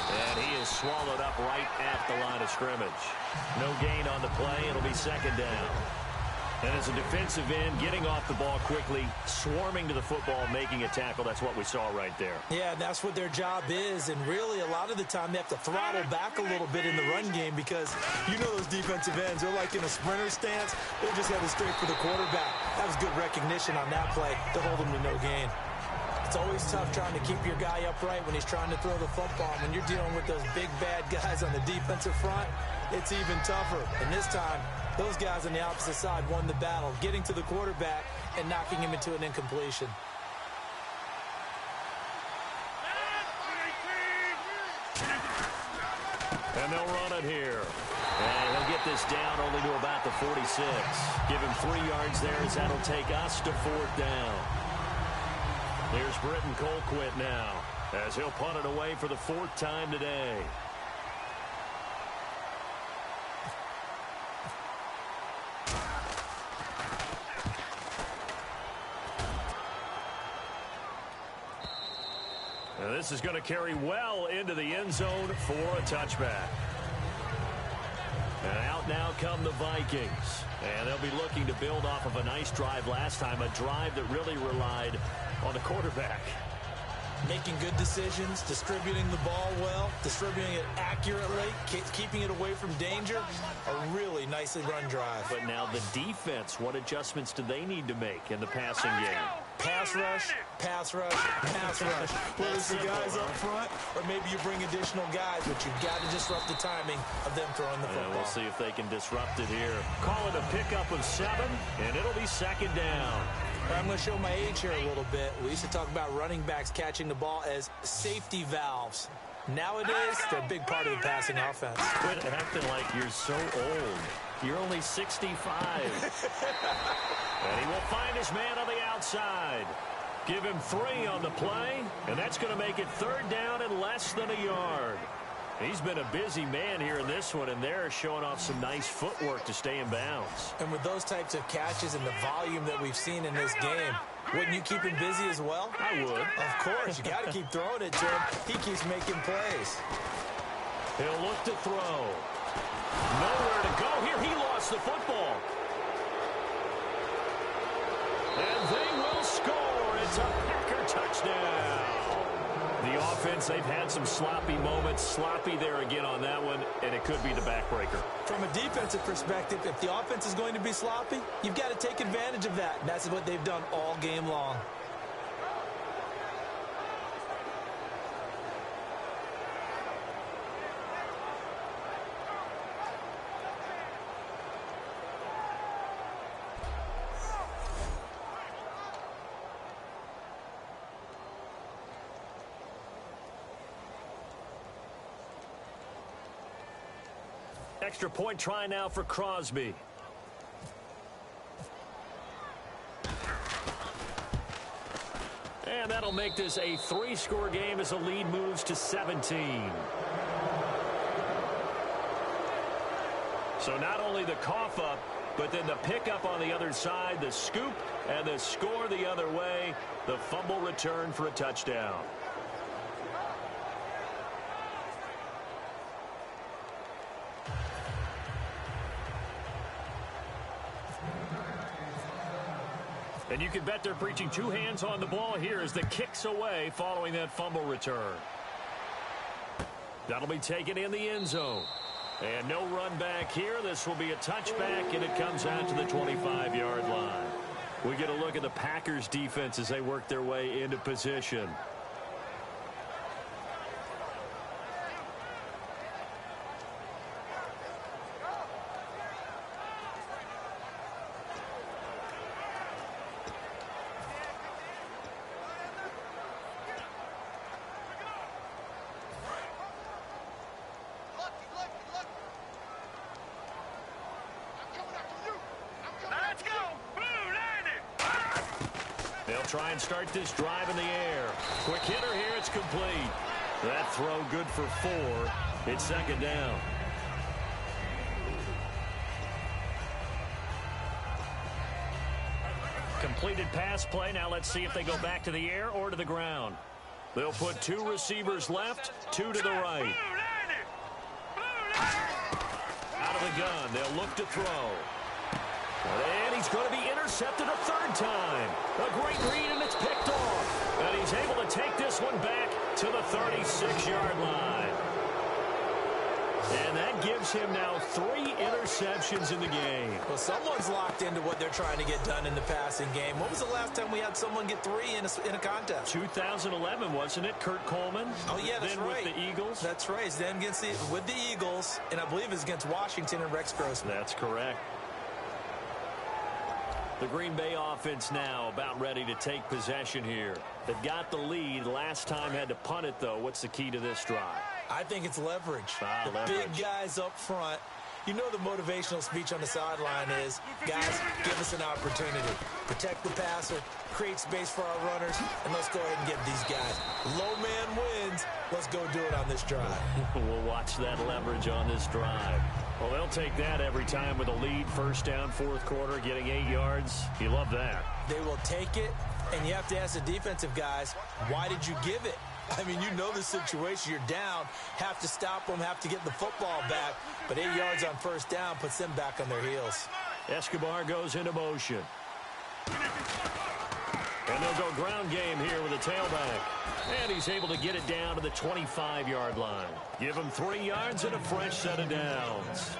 And he is swallowed up right at the line of scrimmage. No gain on the play. It'll be second down. And as a defensive end, getting off the ball quickly, swarming to the football, making a tackle, that's what we saw right there. Yeah, that's what their job is. And really, a lot of the time, they have to throttle back a little bit in the run game because you know those defensive ends, they're like in a sprinter stance. They're just headed straight for the quarterback. That was good recognition on that play to hold him to no gain. It's always tough trying to keep your guy upright when he's trying to throw the football. When you're dealing with those big, bad guys on the defensive front, it's even tougher. And this time, those guys on the opposite side won the battle, getting to the quarterback and knocking him into an incompletion. And they'll run it here. And he'll get this down only to about the 46. Give him 3 yards there as that'll take us to fourth down. Here's Britton Colquitt now, as he'll punt it away for the 4th time today. Now this is going to carry well into the end zone for a touchback. And out now come the Vikings. And they'll be looking to build off of a nice drive last time, a drive that really relied on the quarterback. Making good decisions, distributing the ball well, distributing it accurately, keeping it away from danger. A really nicely run drive. But now the defense, what adjustments do they need to make in the passing game? Pass rush, pass rush, pass rush. Whether it's the guys up front or maybe you bring additional guys, but you've got to disrupt the timing of them throwing the football. We'll see if they can disrupt it here. Call it a pickup of 7, and it'll be 2nd down. I'm going to show my age here a little bit. We used to talk about running backs catching the ball as safety valves. Nowadays, they're a big part of the passing offense. Quit acting like you're so old. You're only 65. And he will find his man on the outside. Give him 3 on the play, and that's going to make it 3rd down and less than a yard. He's been a busy man here in this one, and they're showing off some nice footwork to stay in bounds. And with those types of catches and the volume that we've seen in this game, wouldn't you keep him busy as well? I would. Of course. You got to keep throwing it to him. He keeps making plays. He'll look to throw. Nowhere to go here. He lost the football. And they will score. It's a Packer touchdown. The offense, they've had some sloppy moments. Sloppy there again on that one, and it could be the backbreaker. From a defensive perspective, if the offense is going to be sloppy, you've got to take advantage of that. And that's what they've done all game long. Extra point try now for Crosby. And that'll make this a 3-score game as the lead moves to 17. So not only the cough up, but then the pickup on the other side, the scoop, and the score the other way, the fumble return for a touchdown. And you can bet they're preaching 2 hands on the ball here as the kick's away following that fumble return. That'll be taken in the end zone. And no run back here. This will be a touchback, and it comes out to the 25-yard line. We get a look at the Packers' defense as they work their way into position. Try and start this drive in the air. Quick hitter here. It's complete. That throw good for 4. It's 2nd down. Completed pass play. Now let's see if they go back to the air or to the ground. They'll put 2 receivers left, 2 to the right. Out of the gun. They'll look to throw. And he's going to be intercepted a 3rd time. A great read, and it's picked off. And he's able to take this one back to the 36-yard line. And that gives him now 3 interceptions in the game. Well, someone's locked into what they're trying to get done in the passing game. When was the last time we had someone get 3 in a contest? 2011, wasn't it? Kurt Coleman. Oh, yeah, that's then right. With the Eagles. That's right. Then with the Eagles, and I believe it's against Washington and Rex Grossman. That's correct. The Green Bay offense now about ready to take possession here. They've got the lead. Last time had to punt it, though. What's the key to this drive? I think it's leverage. Leverage. Big guys up front. You know the motivational speech on the sideline is, guys, give us an opportunity. Protect the passer, create space for our runners, and let's go ahead and get these guys. Low man wins. Let's go do it on this drive. We'll watch that leverage on this drive. Well, they'll take that every time with a lead. First down, fourth quarter, getting 8 yards. You love that. They will take it, and you have to ask the defensive guys, why did you give it? I mean, you know the situation. You're down, have to stop them, have to get the football back. But 8 yards on first down puts them back on their heels. Escobar goes into motion. And they'll go ground game here with a tailback. And he's able to get it down to the 25-yard line. Give him 3 yards and a fresh set of downs.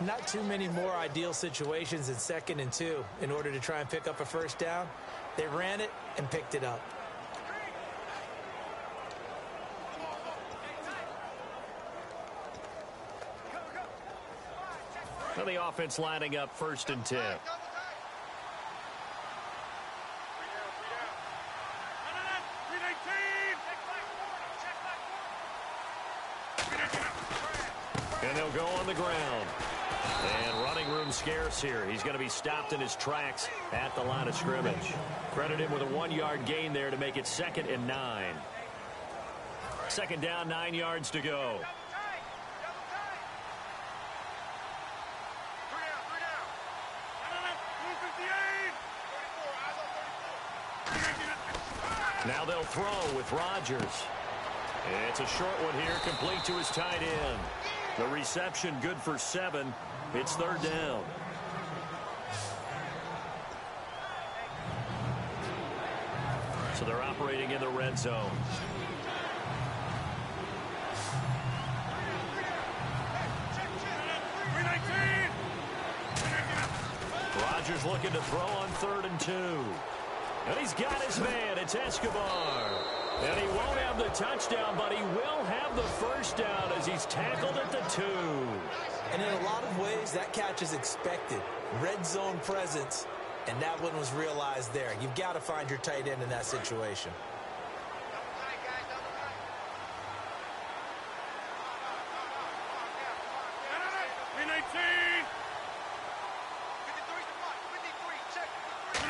Not too many more ideal situations in 2nd and 2 in order to try and pick up a first down. They ran it and picked it up. Now the offense lining up 1st and 10. And they'll go on the ground. And running room scarce here. He's going to be stopped in his tracks at the line of scrimmage. Credit him with a 1-yard gain there to make it 2nd and 9. 2nd down, 9 yards to go. Now they'll throw with Rodgers. It's a short one here, complete to his tight end. The reception good for 7. It's 3rd down. So they're operating in the red zone. Rodgers looking to throw on 3rd and 2. And he's got his man. It's Escobar. And he won't have the touchdown, but he will have the first down as he's tackled at the 2. And in a lot of ways, that catch is expected. Red zone presence, and that one was realized there. You've got to find your tight end in that situation.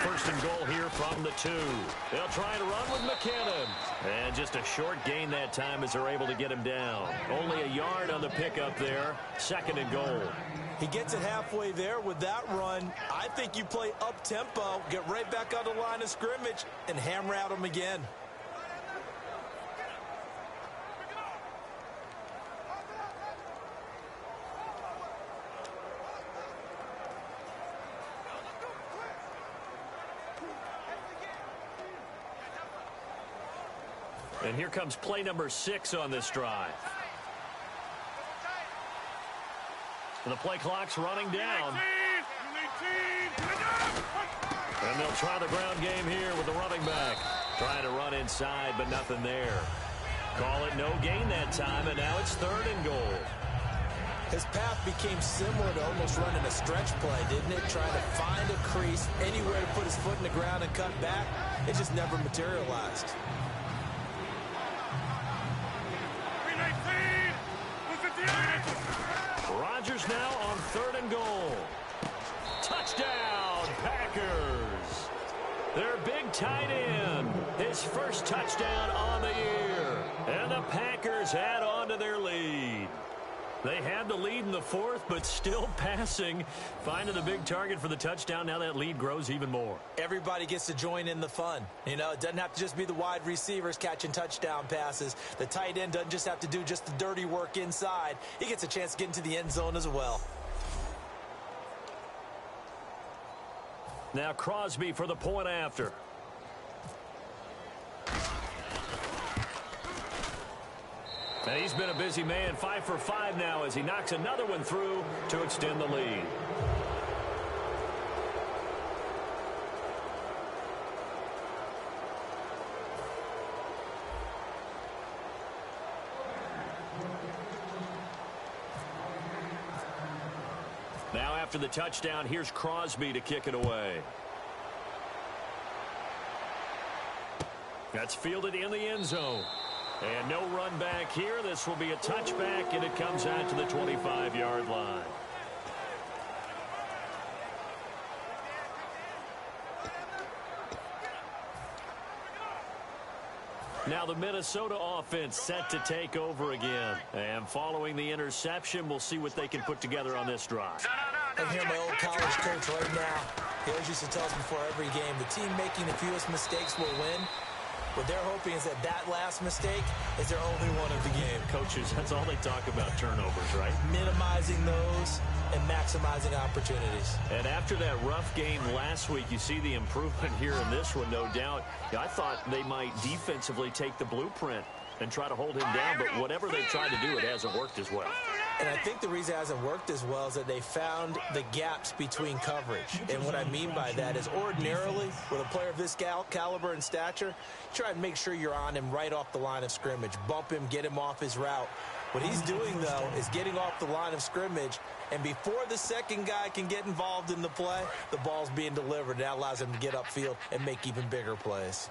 First and goal here from the 2. They'll try to run with McKinnon. And just a short gain that time as they're able to get him down. Only a yard on the pickup there. 2nd and goal. He gets it halfway there with that run. I think you play up-tempo, get right back on the line of scrimmage, and hammer at him again. And here comes play number 6 on this drive. And the play clock's running down. And they'll try the ground game here with the running back. Trying to run inside, but nothing there. Call it no gain that time, and now it's 3rd and goal. His path became similar to almost running a stretch play, didn't it? Trying to find a crease, anywhere to put his foot in the ground and cut back. It just never materialized. Rodgers now on 3rd and goal. Touchdown, Packers. Their big tight end. His first touchdown on the year. And the Packers add on to their lead. They had the lead in the 4th, but still passing. Finding the big target for the touchdown. Now that lead grows even more. Everybody gets to join in the fun. You know, it doesn't have to just be the wide receivers catching touchdown passes. The tight end doesn't just have to do just the dirty work inside. He gets a chance to get into the end zone as well. Now Crosby for the point after. And he's been a busy man, 5 for 5 now as he knocks another one through to extend the lead. Now after the touchdown, here's Crosby to kick it away. That's fielded in the end zone. And no run back here. This will be a touchback, and it comes out to the 25-yard line. Now the Minnesota offense set to take over again. And following the interception, we'll see what they can put together on this drive. I hear my old college coach right now. He always used to tell us before every game, the team making the fewest mistakes will win. What they're hoping is that that last mistake is their only one of the game. Coaches, that's all they talk about, turnovers, right? Minimizing those and maximizing opportunities. And after that rough game last week, you see the improvement here in this one, no doubt. I thought they might defensively take the blueprint and try to hold him down, but whatever they tried to do, it hasn't worked as well. And I think the reason it hasn't worked as well is that they found the gaps between coverage. And what I mean by that is ordinarily, with a player of this caliber and stature, try and make sure you're on him right off the line of scrimmage. Bump him, get him off his route. What he's doing, though, is getting off the line of scrimmage, and before the second guy can get involved in the play, the ball's being delivered. That allows him to get upfield and make even bigger plays.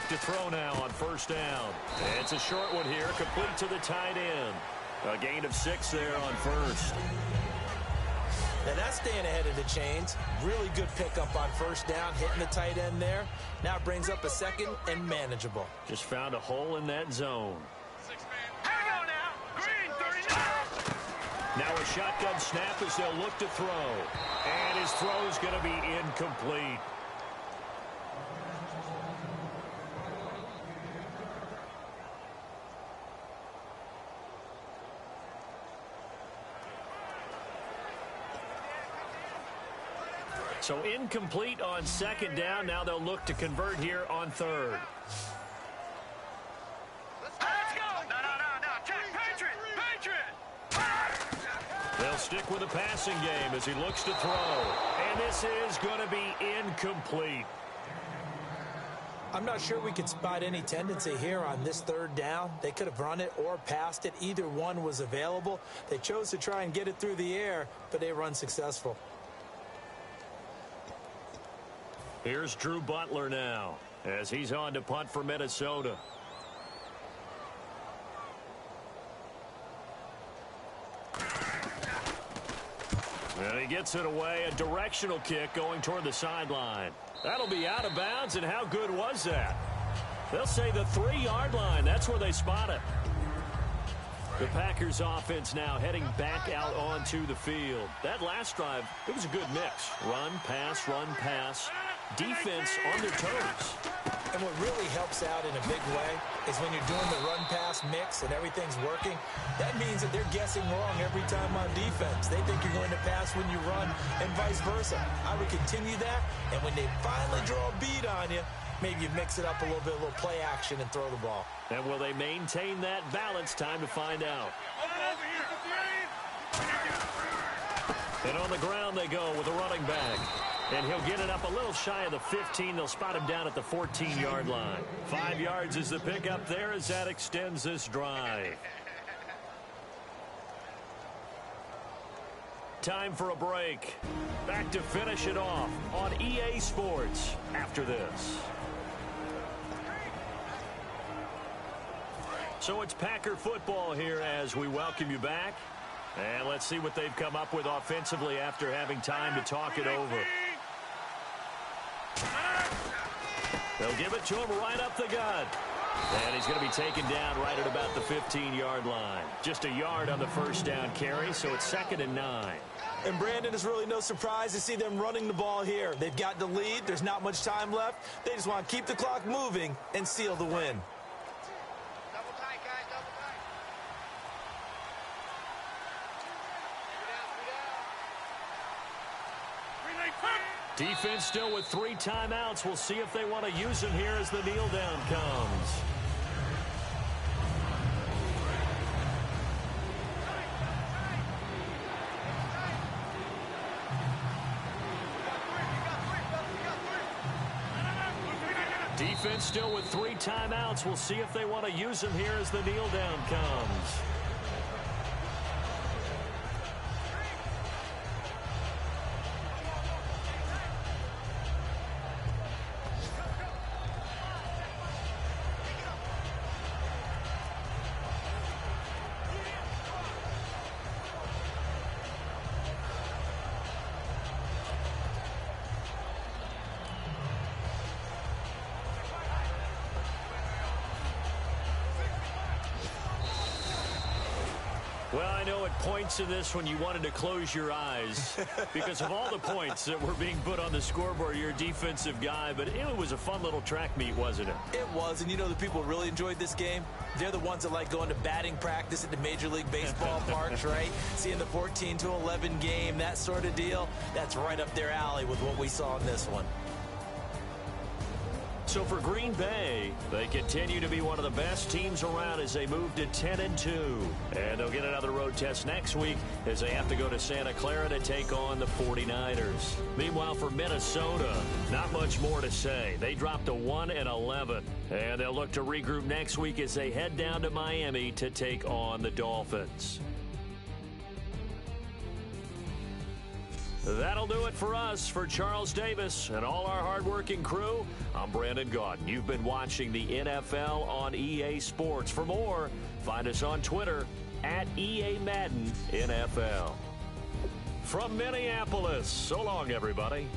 To throw now on first down. It's a short one here, complete to the tight end. A gain of 6 there on first. Now that's staying ahead of the chains. Really good pickup on first down, hitting the tight end there. Now it brings up a second and manageable. Just found a hole in that zone. Now a shotgun snap as they'll look to throw. And his throw is going to be incomplete. So incomplete on second down. Now they'll look to convert here on third. Let's go. No. Check. Patriot. They'll stick with the passing game as he looks to throw. And this is going to be incomplete. I'm not sure we could spot any tendency here on this third down. They could have run it or passed it. Either one was available. They chose to try and get it through the air, but they were unsuccessful. Here's Drew Butler now as he's on to punt for Minnesota. And he gets it away. A directional kick going toward the sideline. That'll be out of bounds, and how good was that? They'll say the 3-yard line. That's where they spot it. The Packers offense now heading back out onto the field. That last drive, it was a good mix. Run, pass. Defense on their toes. And what really helps out in a big way is when you're doing the run-pass mix and everything's working, that means that they're guessing wrong every time on defense. They think you're going to pass when you run and vice versa. I would continue that, and when they finally draw a beat on you, maybe you mix it up a little bit, a little play action, and throw the ball. And will they maintain that balance? Time to find out. And on the ground they go with a running back. And he'll get it up a little shy of the 15. They'll spot him down at the 14-yard line. 5 yards is the pickup there as that extends this drive. Time for a break. Back to finish it off on EA Sports after this. So it's Packer football here as we welcome you back. And let's see what they've come up with offensively after having time to talk it over. They'll give it to him right up the gut. And he's going to be taken down right at about the 15-yard line. Just a yard on the first down carry, so it's 2nd and 9. And Brandon, is really no surprise to see them running the ball here. They've got the lead. There's not much time left. They just want to keep the clock moving and seal the win. Double tight, guys. Double tight. Defense still with 3 timeouts. We'll see if they want to use them here as the kneel down comes. Defense still with 3 timeouts. We'll see if they want to use them here as the kneel down comes. Well, I know at points in this when you wanted to close your eyes because of all the points that were being put on the scoreboard. You're a defensive guy, but it was a fun little track meet, wasn't it? It was, and you know the people who really enjoyed this game? They're the ones that like going to batting practice at the Major League Baseball parks, right? Seeing the 14-11 game, that sort of deal. That's right up their alley with what we saw in this one. So for Green Bay, they continue to be one of the best teams around as they move to 10-2. And they'll get another road test next week as they have to go to Santa Clara to take on the 49ers. Meanwhile, for Minnesota, not much more to say. They dropped to 1-11. And they'll look to regroup next week as they head down to Miami to take on the Dolphins. That'll do it for us. For Charles Davis and all our hardworking crew, I'm Brandon Gaudin. You've been watching the NFL on EA Sports. For more, find us on Twitter at EA Madden NFL. From Minneapolis, so long, everybody.